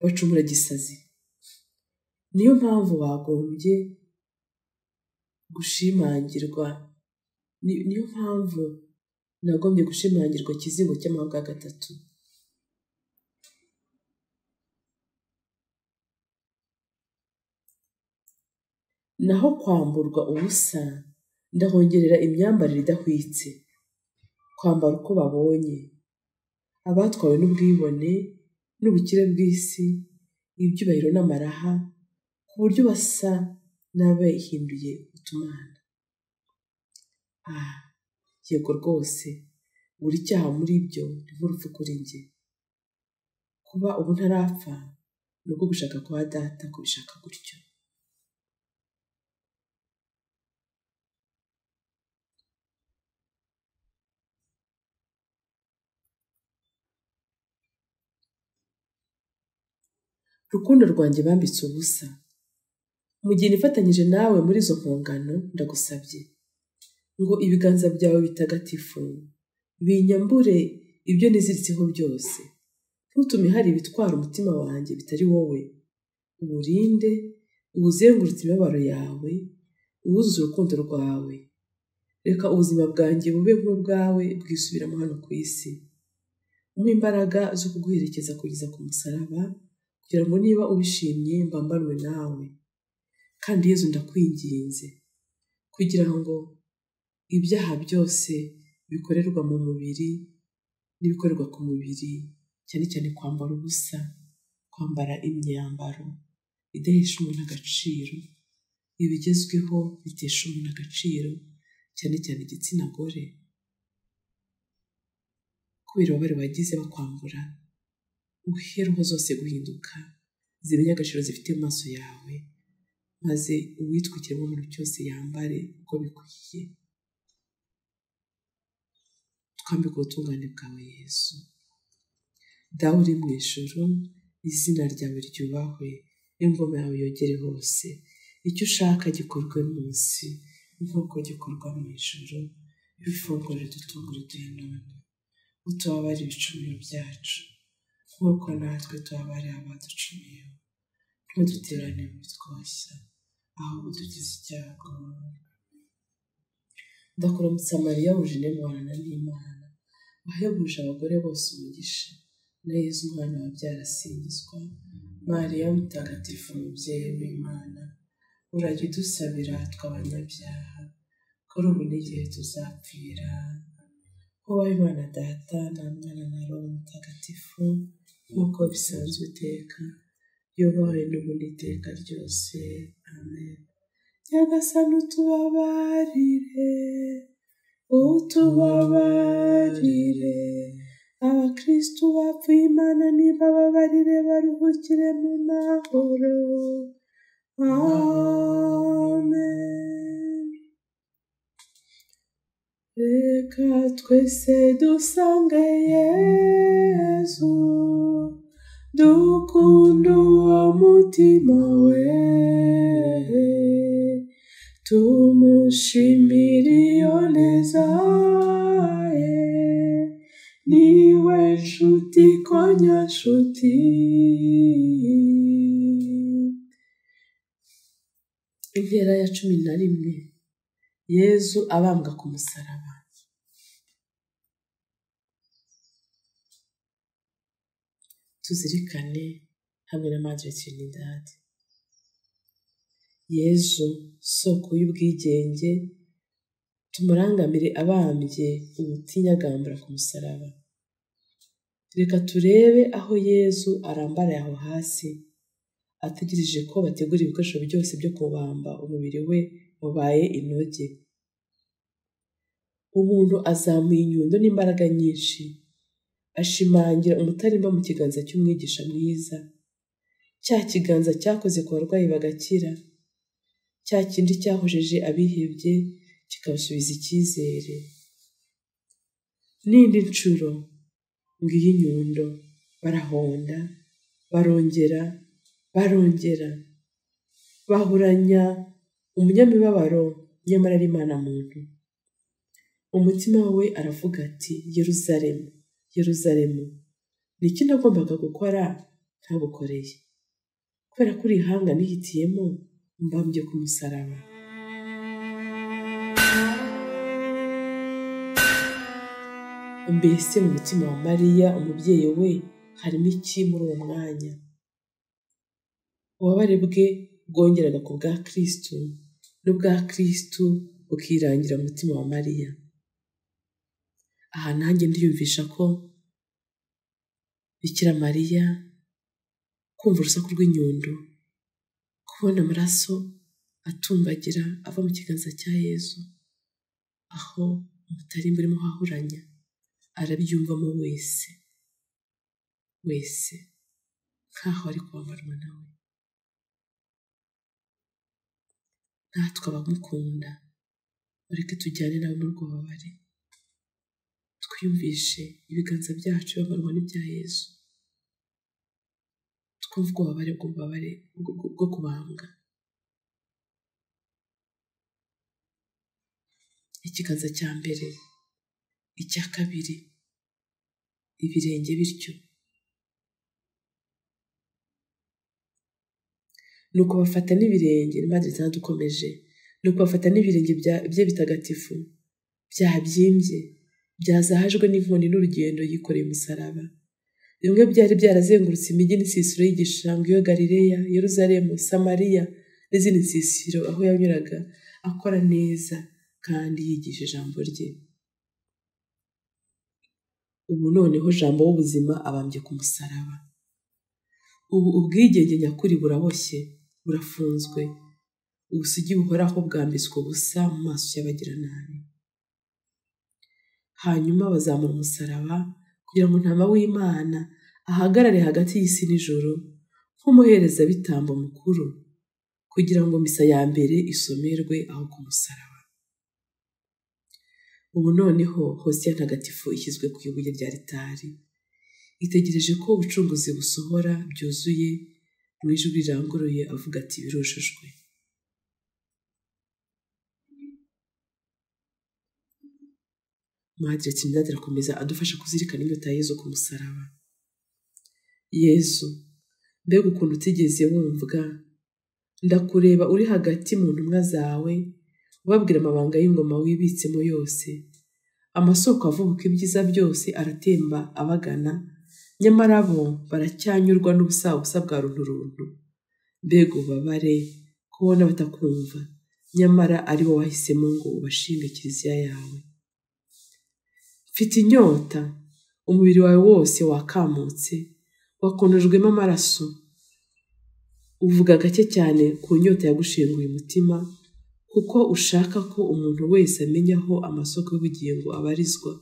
bacumura gisazi. Niyo mpamvu wagombye gushimangirwa, niyo mpamvu nagombye gushimangirwa ikizingo cy'amahwa bwa 3. Naho kwamburwa ubusa, ndahongerera imyambarire idahwitse, kwambara uko babonye, abatwawe n'ubwibone n'ubukire bw'isi, ibyubahiro n'amaraha, ku buryo basa n'abahinduye utumana. Yego rwose, buri cyaha muri byo ni nk'urupfu kuri njye. Kuba ubu ntarapfa ni uko gushaka kwa Data kubishaka gutyo. Rukundo rwanjye bambitse ubusa, mu gihe nifatanyije nawe muri izo mpongano, ndagusabye ngo ibiganza byawe bitagatifu binyambure ibyo niziritseho byose. Ntutume hari ibitwara umutima wanjye bitari wowe. Uwurinde, uwuzengurutse imibabaro yawe, uwuzuze urukundo rwawe. Reka ubuzima bwanjye bube nk'ubwawe bwisubiramo hano ku isi. Umpe imbaraga zo kuguherekeza kugeza ku musaraba, kugira ngo niba ubishimye mbambanwe nawe. Kandi Yezu ndakwinginze, kugira ngo ibyaha byose bikorerwa mu mubiri n'ibikorerwa ku mubiri, cyane cyane kwambara ubusa, kwambara imyambaro idahesha umuntu agaciro, ibigezweho bitesha umuntu agaciro, cyane cyane igitsina gore, kubera ububabare bagize bakwambura, uhe roho zose guhinduka, zimenye agaciro zifite mu maso yawe, maze uwitwa ikiremwamuntu cyose yambare uko bikwiye, twambike ubutungane bwawe Yesu. Dawe uri mu ijuru, izina ryawe ryubahwe, ingoma yawe yogere hose, icyo ushaka gikorwe munsi nk'uko gikorwa mu ijuru. Ifunguro ridutungura uduhe none, utubabarire ibicumuro byacu nk'uko natwe tubabarira abaducumuyeho, ntuduterane mu bitwoshya ahubwo udukize icyago. Ndakuramutsa Mariya wuje muhorana n'Imana, wahebuje abagore bose umugisha, na Yezu umwana wabyara asingizwa. Mariya mutagatifu umubyeyi w'Imana, urajya udusabira tw'abanyabyaha kuri ubu n'igihe tuzapfira. Ubahe Imana Data na Mwana na Roho Mutagatifu, nk'uko bisanzwe iteka, yubahwe n'ubu n'iteka ryose. Amen. Nyagasani utubabarire, utubabarire, abakristu bapfuye Imana nibababarire baruhukire mu mahoro. Amen. Reka twese dusange Yezu, dukunda uwo mutima we, tumushimire iyo neza ye, niwe nshuti ko nyanshuti. Intera ya 11. Yezu abambwa ku musaraba. Tuzirikane hamwe na Madre Trinidad. Yezu soko y'ubwigenge, tumurangamire abambye ubutinyagambura ku musaraba. Reka turebe aho Yezu arambaraye aho hasi, ategereje ko bategura ibikoresho byose byo kubamba umubiri we wabaye inoge. Umuntu azamuye inyundo n'imbaraga nyinshi, ashimangira umutarimba mu kiganza cy'umwigisha mwiza, cya kiganza cyakoze ku barwayi bagakira, cya kindi cyahojeje abihebye kikabasubiza icyizere. N'indi nshuro ngiyi inyundo, barahonda, barongera, bahuranya umunyamibabaro nyamara ari Imana muntu. Umutima we aravuga ati, Yeruzalemu, Yeruzalemu, ni iki nagombaga gukora ntagukoreye? Kubera ko uri ihanga nihitiyemo, mbambye ku musaraba. Mbese mu mutima wa Mariya umubyeyi we harimo iki muri uwo mwanya? Ububabare bwe bwongeraga ku bwa Kristo, n'ubwa Kristo bukirangira mu mutima wa Mariya. Aha nanjye ndiyumvisha ko Bikira Mariya kumva urusaku rw'inyundo, kubona amaraso atumbagira ava mu kiganza cya Yezu, aho umutarimba urimo hahuranya, arabyumvamo wese nk'aho ari kubabarwa nawe. Natwe abamukunda, mureke tujyane nawe muri ubwo bubabare, twiyumvishe ibiganza byacu bibabarwa n'ibya Yezu, twumve ububabare bwo kubambwa. Ikiganza cya mbere, icya kabiri, ibirenge bityo. Nuko bafata n'ibirenge, Madre Trinidad dukomeje, nuko bafata n'ibirenge bye bitagatifu, byabyimbye, byazahajwe n'inkoni n'urugendo yikoreye umusaraba. Bimwe byari byarazengurutse imijyi n'isisiro y'igishanga iyo Galileya, Yeruzalemu, Samariya n'izindi nsisiro, aho yanyuraga akora neza kandi yigisha ijambo rye. Ubu noneho Jambo w'ubuzima abambye ku musaraba. Ubu ubwigenge nyakuri buraboshye, burafunzwe, ubusugi buhoraho bwambitswe ubusa mu maso y'abagiranabi. Hanyuma bazamura umusaraba kugira ngo Ntama w'Imana ahagarare hagati y'isi n'ijoro, nk'umuherezabitambo mukuru kugira ngo misa ya mbere isomerwe aho ku musaraba. Ubu noneho hosiya ntagatifu ishyizwe ku ibuye rya ritari, itegereje ko ubucunguzi busohora byuzuye mu ijwi riranguruye avuga ati birujujwe. Madre Trinidad arakomeza adufasha kuzirikana inyota ya Yezu ku musaraba. Yezu, mbega ukuntu utigeze wumvwa, ndakureba uri hagati mu ntumwa zawe, ubabwira amabanga y'ingoma wibitsemo yose. Amasoko avubuka ibyiza byose aratemba abagana, nyamara bo baracyanyurwa n'ubusabusa bwa runturuntu. Mbega ubabare kubona batakumva, nyamara ari bo wahisemo ngo ubashinge kiliziya yawe. Mfite inyota, umubiri wawe wose wakamutse, wakonojwemo amaraso. Uvuga gake cyane ku nyota yagushenguye umutima, kuko ushaka ko umuntu wese amenya aho amasoko y'ubugingo abarizwa,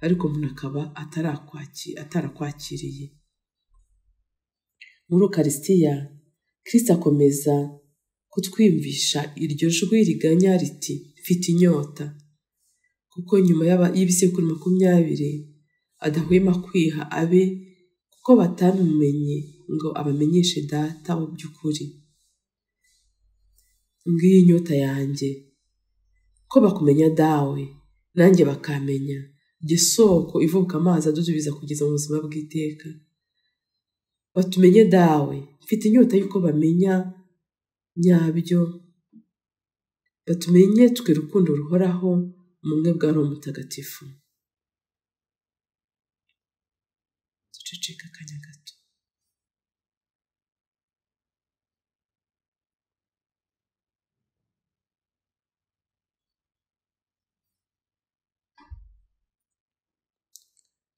ariko umuntu akaba atarakwakiriye. Muri Ukaristiya, Kristo akomeza kutwiyumvisha iryo jwi riganya riti mfite inyota, kuko nyuma y'ibisekuru 20 adahwema kwiha abe kuko batamumenye ngo abamenyeshe data mu by'ukuri. Ngiyi inyota yanjye, ko bakumenya dawe nanjye bakamenya, jye soko ivuka amazi adudubiza kugeza mu buzima bw'iteka. Batumenye dawe, mfite inyota y'uko bamenya nyabyo, batumenye twe rukundo ruhoraho mu bumwe bwa Roho Mutagatifu. Duceceka akanya gato.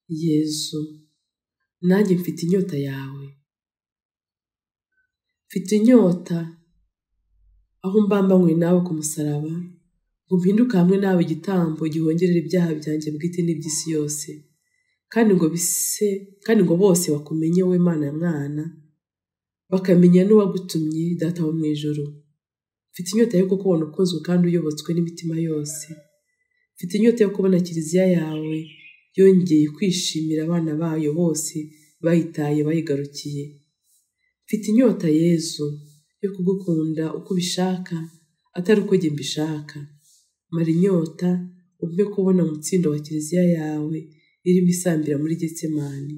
Yezu, nanjye mfite inyota yawe. Mfite inyota aho mbambanywe nawe ku musaraba, ngo mpinduke hamwe nawe igitambo gihongerera ibyaha byanjye bwite n'iby'isi yose, kandi ngo bose bakumenye we Mana mwana, bakamenya n'uwagutumye data wo mu ijuru. Mfite inyota yo kukubona ukozwe kandi uyobotswe n'imitima yose. Mfite inyota yo kubona kiliziya yawe yongeye kwishimira abana bayo bose bayitaye bayigarukiye. Mfite inyota Yezu yo kugukunda uko ubishaka atari uko njye mbishaka. Mara inyota umpe kubona umutsindo wa kiliziya yawe irimo isambira muri Getsemani,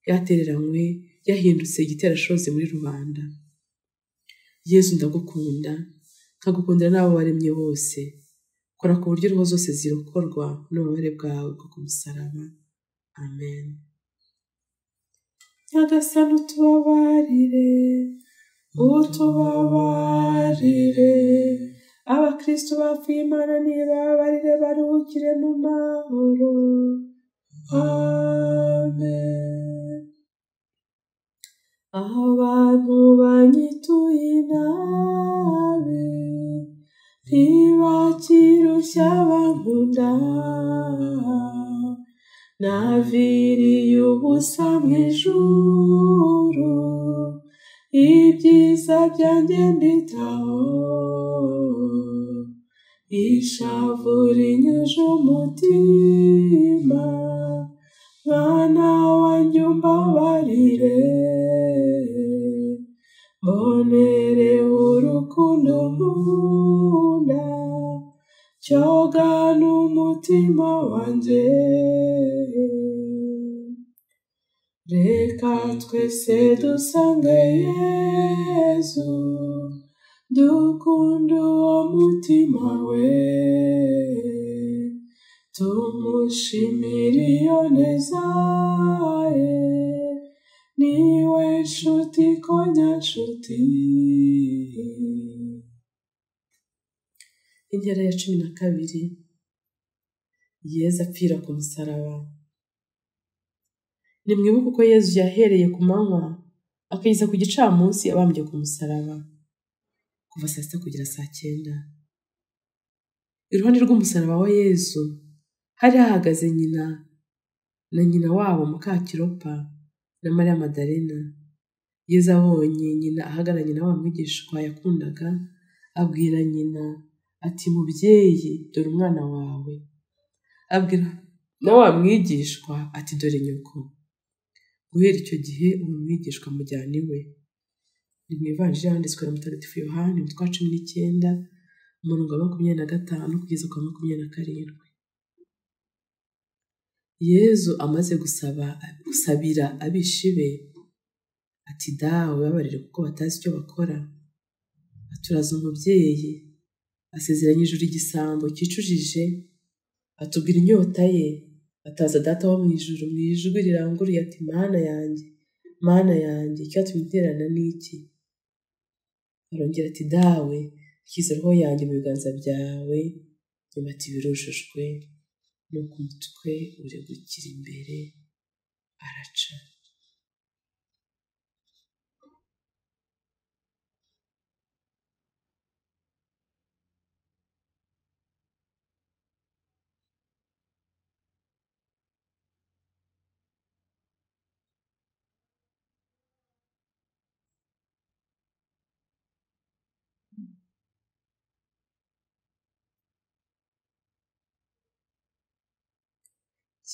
yatereranywe yahindutse igiterashozi muri rubanda. Yezu ndagukunda, nkagukundira n'abo waremye bose. Kora ku buryo roho zose zirokorwa n'ububabare bwawe bwo ku musaraba. Amen. Nyagasani utubabarire, utubabarire. Abakristo bapfuye Imana nibabarire baruhukire mu mahoro. Amen. Abantu banyituye inabi, ntibakirushya bankunda, naviriye ubusa mu ijuru, ibyiza byanjye nditaho. Ishavu rinyuje umutima, mwana wanjye umbabarire, mbonere urukundo nkunda, cyogana umutima wanjye. Reka twese dusange Yezu, dukunda uwo mutima we, tumushimire iyo neza ye, niwe nshuti ko nyanshuti. Intera ya 12. Yezu apfira ku musaraba. Nimwibuke uko Yezu yahereye ku manywa akageza ku gicamunsi abambye ku musaraba, kuva saa 6 kugera saa 9. Iruhande rw'umusaraba wa Yezu hari hahagaze nyina na nyina wabo Mukakiropa na Mariya Madalena. Yezu abonye nyina ahagararanye na wa mwigishwa yakundaga, abwira nyina ati mubyeyi dore umwana wawe. Abwira na wa mwigishwa ati dore nyoko. Guhera icyo gihe uwo mwigishwa amujyana iwe. Ni mu ivanjiri yanditswe na Mutagatifu Yohani umutwe wa 19 umurongo wa 25 kugeza ku 27. Yezu amaze gusabira abishi be ati dawe babarire kuko batazi icyo bakora, aturaza umubyeyi, asezeranya ijuru igisambo cyicujije, atubwira inyota ye, ataza data wo mu ijuru mu ijwi riranguruye ati mana yanjye icyatumye iterana n'iki? Arongera ati dawe nshyize roho yanjye mu biganza byawe. Nyuma ati birujujwe, nuko umutwe uregukira imbere araca.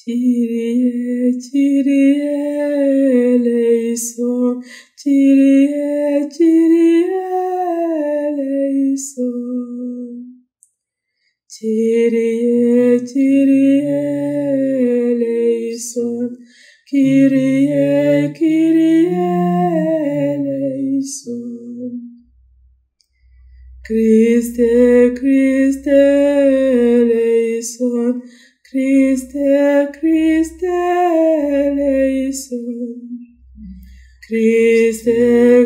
Kyrie, Kyrie eleison, Kyrie, Kyrie eleison. Kyrie, Kyrie eleison, Kyrie, Kyrie eleison. Christe, Christe eleison, Christe, Christe eleison. Christe,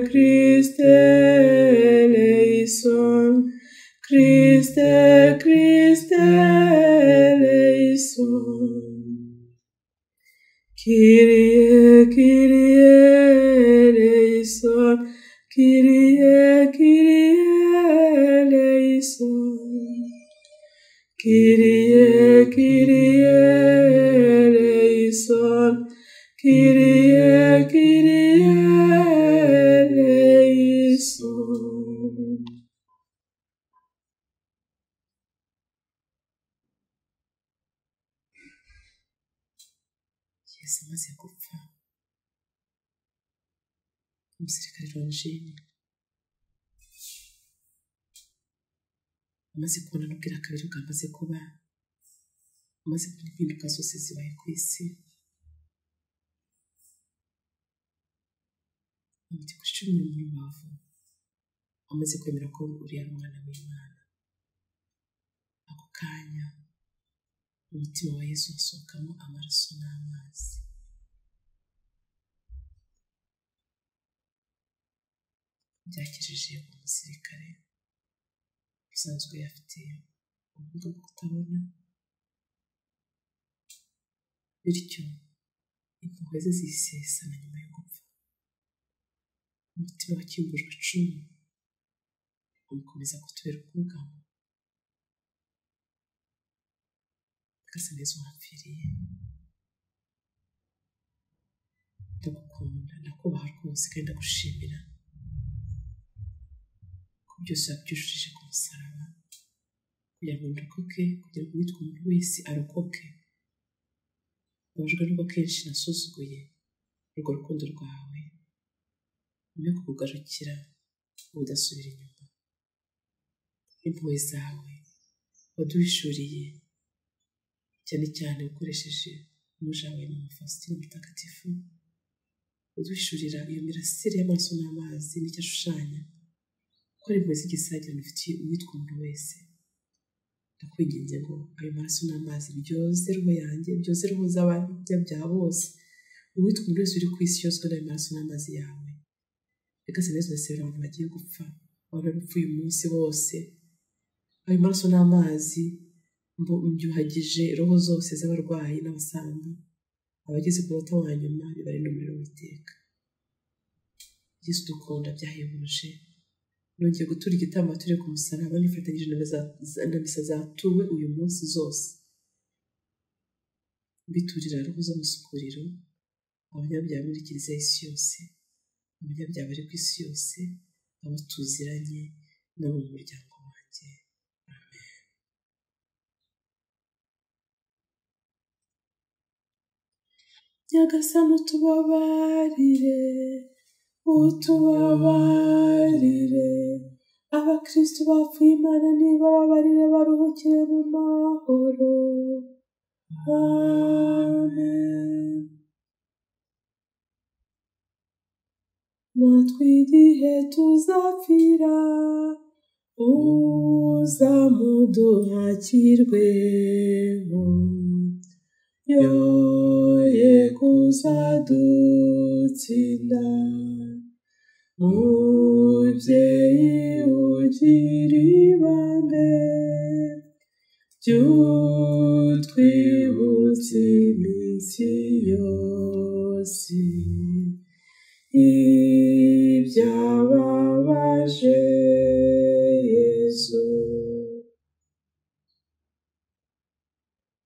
Christe eleison. Christe, Christe eleison. Kyrie, Kyrie eleison. Kyrie, Kyrie eleison. Kyrie, Kyrie eleison. Kyrie, Kyrie eleison. Yesu amaze gupfa, umusirikare Longine amaze kubona n'ubwira kabiri bwamaze kuba, amaze kubona impinduka zose zibaye ku isi, amaze gushimira mu rubavu, amaze kwemera ko uriya mwana w'Imana. Ako kanya umutima wa Yesu hasohokamo amaraso n'amazi. Byakijije umusirikare usanzwe afite ubumuga bwo kutabona, bityo impuhwe ze zisesana nyuma yo gupfa. Umutima wakingujwe icumu umukomeza kutubera ubwugamo. Gasa neza wapfiriye, ndagukunda, ndakubaha rwose kandi ndagushimira ko byose wabyujuje ku musaraba kugira ngo ndokoke, kugira ngo uwitwa umuntu wese arokoke. Mbabajwe n'ubwo kenshi nasuzuguye urwo rukundo rwawe, nyuma yo kukugarukira ubudasubira inyuma. Impuhwe zawe waduhishuriye cyane cyane ukoresheje umuja wawe Mama Faustina Mutagatifu, uduhishurira iyo mirasire y'amaraso n'amazi n'icyo ashushanya, ko ari impuhwe z'igisagirano ufitiye uwitwa umuntu wese. Ndakwinginze ngo ayo maraso n'amazi byoze roho yanjye, byoze roho z'abanyabyaha bose, uwitwa umuntu wese uri ku isi yozwe n'ayo maraso n'amazi yawe. Reka se neza udasebera abantu bagiye gupfa, abantu bapfuye uyu munsi bose. Ayo maraso n'amazi mbyuhagije roho zose z'abarwayi n'abasamba, abageze ku munota wa nyuma bibarinda umuriro w'iteka. Yesu dukunda byahebuje, nongeye gutura igitambo turi ku musaraba nifatanyije na misa zatuwe uyu munsi zose, mbiturira roho z'amasukuriro, abanyabyaha muri kiliziya y'isi yose, abanyabyaha bari ku isi yose, abo tuziranye n'abo mu muryango wanjye. Amen. Nyagasani utubabarire, utubabarire, abakristo bapfuye Imana nibababarire baruhukire mu mahoro. Amen. Natwe igihe tuzapfira, uzamuduhakirweho, yoye kuzadutsinda. Mubyeyi ugira ibambe, by'utwibutsa iminsi yose ibyababaje Yesu.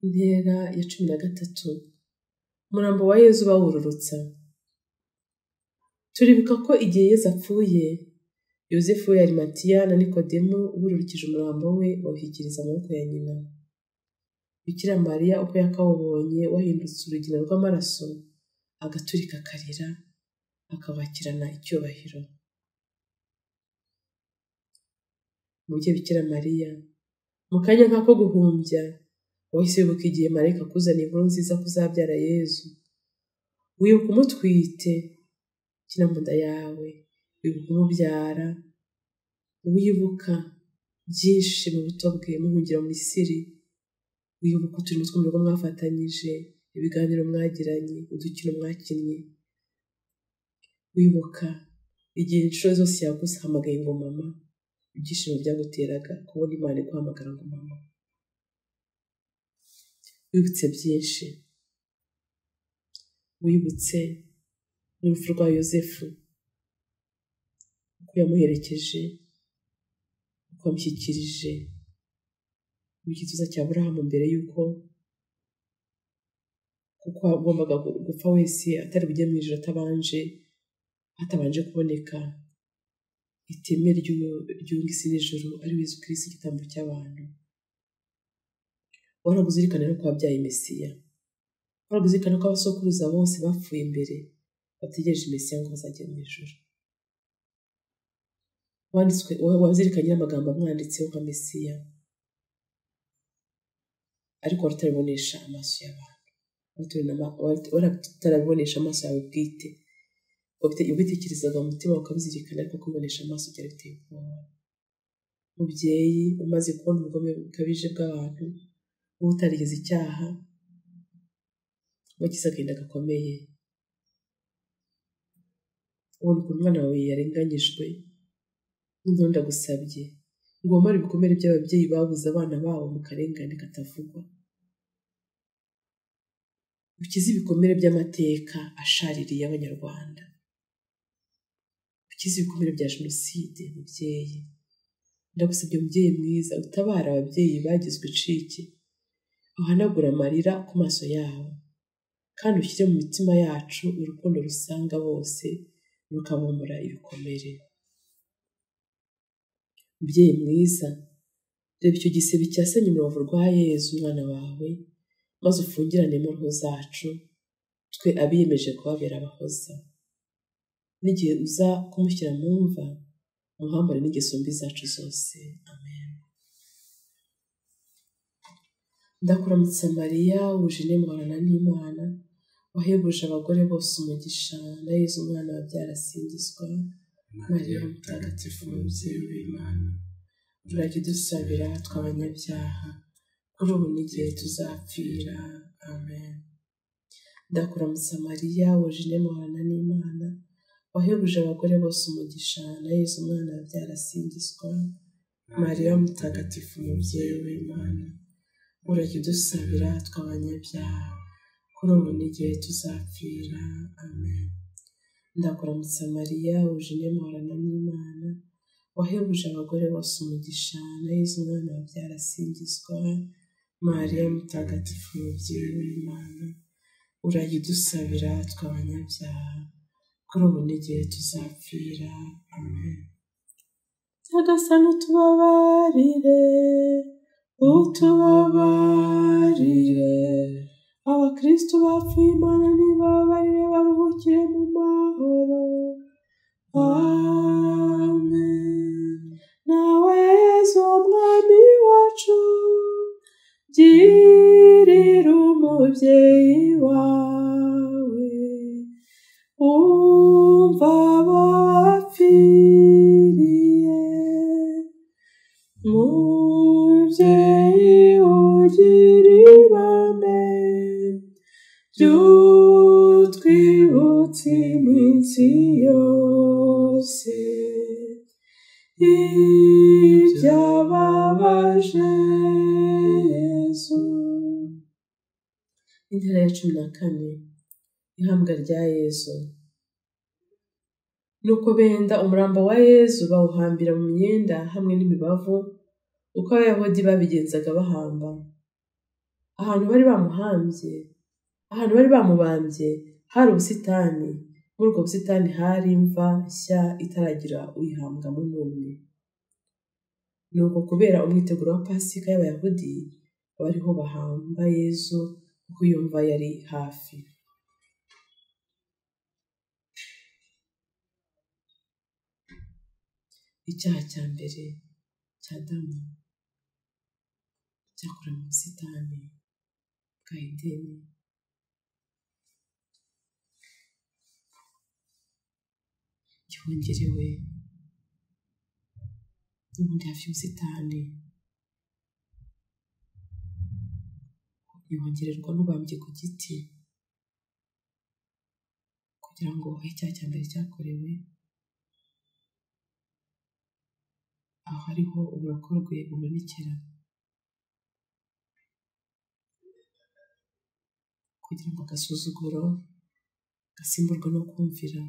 Intera ya 13. Umurambo wa Yezu bawururutsa. Turibuka ko igihe Yezu apfuye, Yosefu wa Arimatiya na Nikodemu bururukije umurambo we bawushyikiriza amaboko ya nyina. Bikira Mariya uko yakawubonye wahindutse urugina rw'amaraso, agaturika akarira, akabakirana icyubahiro. Mubye Bikira Mariya, mu kanya nk'ako guhumbya, wahise wibuka igihe marayika akuzaniye inkuru nziza kuzabyara Yezu. Wibuka umutwite kina mu nda yawe, wibuka umubyara, wibuka byinshi mu buto bwe muhungira mu Misiri, wibuka uturimo two mu rugo mwafatanyije, ibiganiro mwagiranye, udukino mwakinnye, wibuka igihe inshuro zose yaguhamagaye ngo mama, ibyishimo byaguteraga kubona Imana iguhamagara ngo mama. Wibutse byinshi, wibutse n'urupfu rwa Yosefu, uko yamuherekeje, uko yamushyikirije mu gituza cya Aburahamu mbere y'uko kuko agombaga gupfa wese atari bujye mu ijuru hatabanje kuboneka iteme ryunga isi n'ijuru ari Yezu Kristo, igitambo cy'abantu. Wari kuzirikana no kwabyaye Mesiya, wari kuzirikana ko abasokuruza bose bapfuye imbere bategereje Mesiya ngo bazajye mu ijuru. Wazirikanye n'amagambo amwanditseho nka Mesiya, ariko watarabibonesha amaso y'abantu, watarabibonesha amaso yawe bwite, ubitekerezaga mu mutima ukabizirikana, ariko kubibonesha amaso byari biteye ubwoba. Mubyeyi umaze kubona ubugome bukabije bw'abantu, wowe utarigeze icyaha, wagize agahinda gakomeye, ubona ukuntu umwana wawe yarenganyijwe, noneho ndagusabye ngo wamare ibikomere by'ababyeyi babuze abana babo mu karengane katavugwa, ukize ibikomere by'amateka ashaririye Abanyarwanda, ukize ibikomere bya Jenoside. Mubyeyi ndagusabye, mubyeyi mwiza, utabara ababyeyi bagizwe incike, uhanagura amarira ku maso yabo, kandi ushyire mu mitima yacu urukundo rusanga bose rukabomora ibikomere. Mubyeyi mwiza, reba icyo gisebe cyasenye mu rubavu rwa Yezu umwana wawe, maze ufungiranemo roho zacu, twe abiyemeje kubabera abahoza. N'igihe uza kumushyira mu mva, umuhambure n'ingeso mbi zacu zose. Amen. Ndakuramutsa Mariya, wuje muhorana n'Imana, wahebuje abagore bose umugisha, na Yezu umwana wabyara asingizwa. Mariya mutagatifu mubyeyi w'Imana, urajya udusabira tw'abanyabyaha, kuri ubu n'igihe tuzapfira. Amen. Ndakuramutsa Mariya, wuje muhorana n'Imana, wahebuje abagore bose umugisha, na Yezu umwana wabyara asingizwa. Mariya mutagatifu mubyeyi w'Imana, urajya udusabira tw'abanyabyaha, kuri ubu n'igihe tuzapfira. Amen. Ndakuramutsa Mariya, wuje muhorana n'Imana, wahebuje abagore bose umugisha, na Yezu umwana wabyara asingizwa. Mariya mutagatifu mubyeyi w'Imana, urajya udusabira tw'abanyabyaha kuri ubu n'igihe tuzapfira. Amen. Nyagasani utubabarire, utubabarire. Abakristo bapfuye Imana nibabarire baruhukire mu mahoro. Amen. Nawe Yezu umwami wacu, girira umubyeyi wawe, umva abapfiriye. Mubyeyi ugira ibambe, by'utwibutsa iminsi yose ibyababaje Yezu. Intera ya 14. Ihambwa rya Yezu. Nuko benda umurambo wa Yezu bawuhambira mu myenda hamwe n'imibavu, uko Abayahudi babigenzaga bahamba. Ahantu bari bamubambye hari ubusitani. Muri ubwo busitani hari imva nshya itaragira uyihambwamo n'umwe. Nuko kubera umwiteguro wa Pasika y'Abayahudi, bariho bahamba Yezu kuko iyo mva yari hafi. Icyaha cya mbere cya Adamu cyakorewe mu busitani bwa Edeni. Gihongerewe n'ubundi hafi y'ubusitani, gihongererwa n'ubambye ku giti kugira ngo aho icyaha cya mbere cyakorewe, aho hariho uburokorwe bubonekera, kugira ngo agasuzuguro gasimburwe no kumvira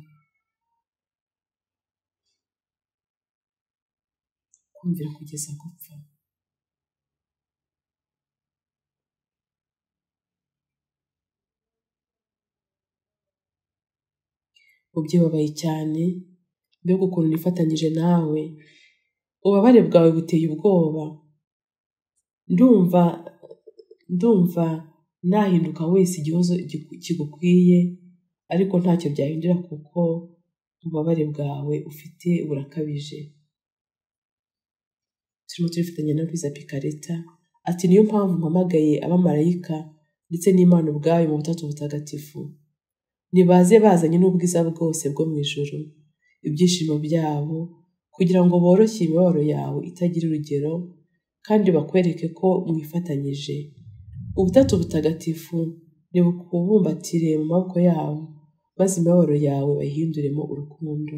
kugeza gupfa. Mubyeyi wabaye cyane, mbega ukuntu nifatanyije nawe, ububabare bwawe buteye ubwoba. Ndumva nahinduka wese igihozo kigukwiye, ariko ntacyo byahindura kuko ububabare bwawe ufite burakabije. Turimo turifatanya na Luisa Picareta, ati niyo mpamvu mpamagaye abamarayika ndetse n'Imana ubwayo mu butatu butagatifu. Nibaze bazanye n'ubwiza bwose bwo mu ijuru, ibyishimo byabo, kugira ngo boroshye imibabaro yawe itagira urugero, kandi bakwereke ko mwifatanyije. Ubutatu butagatifu nibukubumbatire mu maboko yabo, maze imibabaro yawe bayihinduremo urukundo.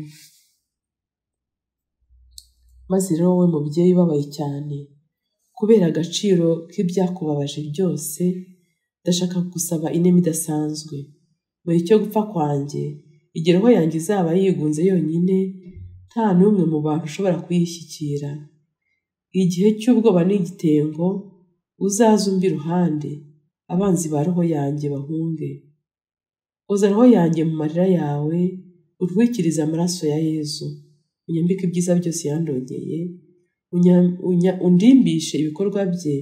Maze rero wowe mubyeyi ubabaye cyane, kubera agaciro k'ibyakubabaje byose, ndashaka gusaba inema idasanzwe. Mu gihe cyo gupfa kwanjye, igihe roho yanjye izaba yigunze yonyine, nta n'umwe mu bantu ushobora kuyishyikira. Igihe cy'ubwoba n'igitengo, uzaze umbe iruhande, abanzi ba roho yanjye bahunge. Oza roho yanjye mu marira yawe, utwikirize amaraso ya Yezu, unyambike ibyiza byose yandogeye, undimbishe ibikorwa bye,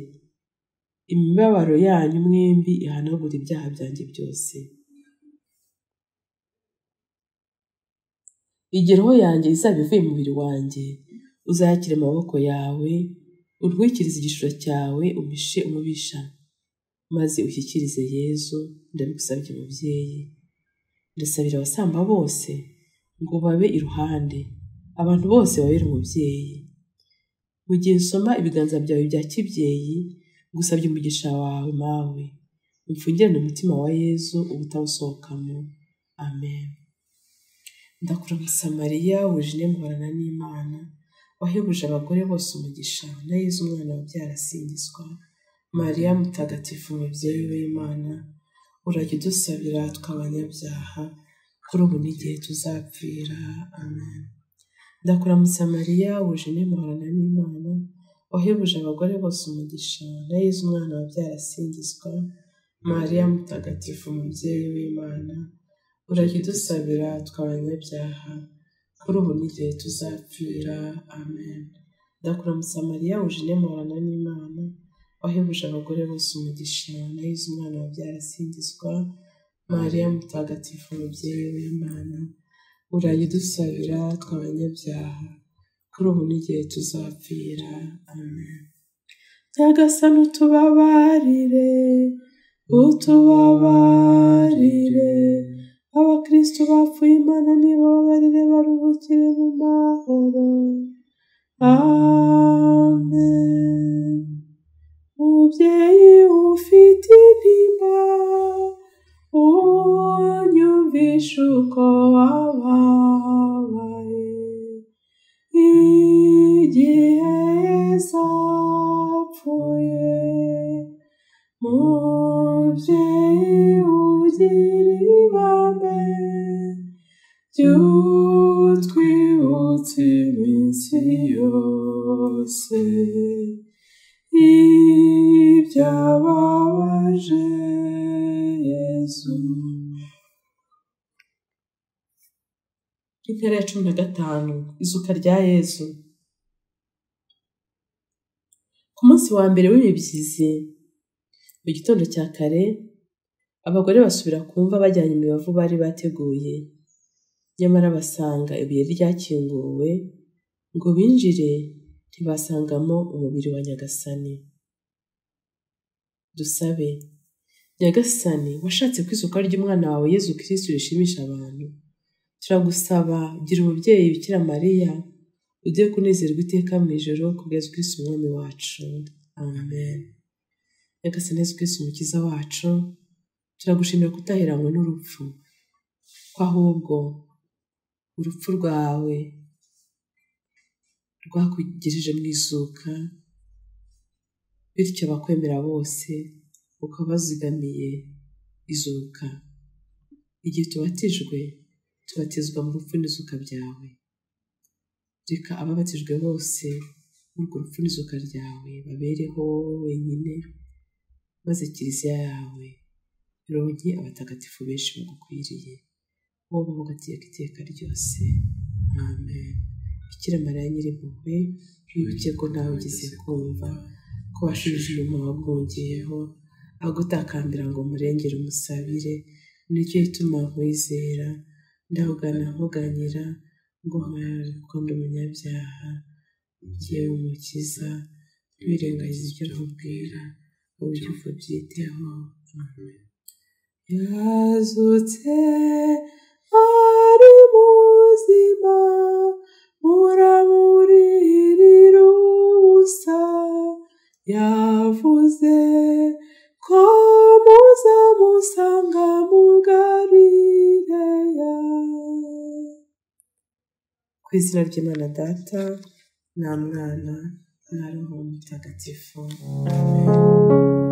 imibabaro yanyu mwembi ihanagure ibyaha byanjye byose. Igihe roho yanjye izaba ivuye mu mubiri wanjye, uzayakire mu maboko yawe, utwikirize igishura cyawe, umpishe umubisha, maze ushyikirize Yezu. Ndabigusabye mubyeyi. Ndasabira abasamba bose ngo babe iruhande, abantu bose babere umubyeyi. Mu gihe nsoma ibiganza byawe bya kibyeyi, ngusabye umugisha wawe mawe, umfungirane umutima wa Yezu ubutawusohokamo. Amen. Ndakuramutsa Mariya, wuje muhorana n'Imana, wahebuje abagore bose umugisha, na Yezu umwana wabyara asingizwa. Mariya mutagatifu, umubyeyi w'Imana, urajya udusabira tw'abanyabyaha kuri ubu n'igihe tuzapfira. Amen. Ndakuramutsa Mariya, wuje muhorana n'Imana, wahebuje abagore bose umugisha, na Yezu umwana wabyara asingizwa. Mariya mutagatifu umubyeyi w'Imana, urajya udusabira tw'abanyabyaha, kuri ubu n'igihe tuzapfira. Amen. Ndakuramutsa Mariya, wuje muhorana n'Imana, wahebuje abagore bose umugisha, na Yezu umwana wabyara asingizwa. Mariya mutagatifu umubyeyi w'Imana, urajya udusabira tw'abanyabyaha, kuri ubu n'igihe tuzapfira. Amen. Nyagasani utubabarire, utubabarire, abakristo bapfuye Imana nibababarire baruhukire mu mahoro. Amen. Mubyeyi ufite intimba, unyumvishe uko wababaye, igihe Yesu apfuye. Mubyeyi ugira ibambe, by'utwibutse iminsi yose ibyababaje Yesu. Intera ya 15, izuka rya Yesu. Ku munsi wa mbere w'imibyizi, mu gitondo cya kare, abagore basubira kumva bajyanye imibavu bari bateguye, nyamara basanga ibuye ryakinguwe, ngo binjire ntibasangamo umubiri wa Nyagasani. Dusabe. Nyagasani, washatse ko izuka ry'umwana wawe Yezu Kristo rishimisha abantu, turagusaba gira umubyeyi Bikira Mariya, ugiye kunezerwa iteka mu ijoro kubwa Yezu Kristo umwami wacu. Amen. Nyagasani Yezu Kristo umukiza wacu, turagushimira kutaheranywe n'urupfu, ko ahubwo urupfu rwawe rwakugejeje mu izuka, bityo abakwemera bose ukaba bazigamiye izuka. Igihe tubatijwe, tubatizwa mu rupfu n'izuka byawe. Reka ababatijwe bose muri urwo rupfu n'izuka ryawe babereho wowe wenyine, maze kiliziya yawe ironke abatagatifu benshi bagukwiriye, wowe ugateka iteka ryose. Amen. Bikira Mariya nyir'impuhwe, wibuke ko ntawe ugize kumva ko washubije umuntu wabwongeyeho, agutakambira ngo murengere umusabire. Nicyo gituma nkwizera, ndahugana nkuganyira, ngo mparukunde umunyabyaha, jyewe umukiza, ntiwirengagize ibyo nkubwira, uburyo ubyiteho. Amen. Yazutse ari muzima, muramuririra ubusa, yavuze ko muzamusanga mu Galileya. Ku izina ry'Imana Data na Mwana na Roho Mutagatifu. Amen.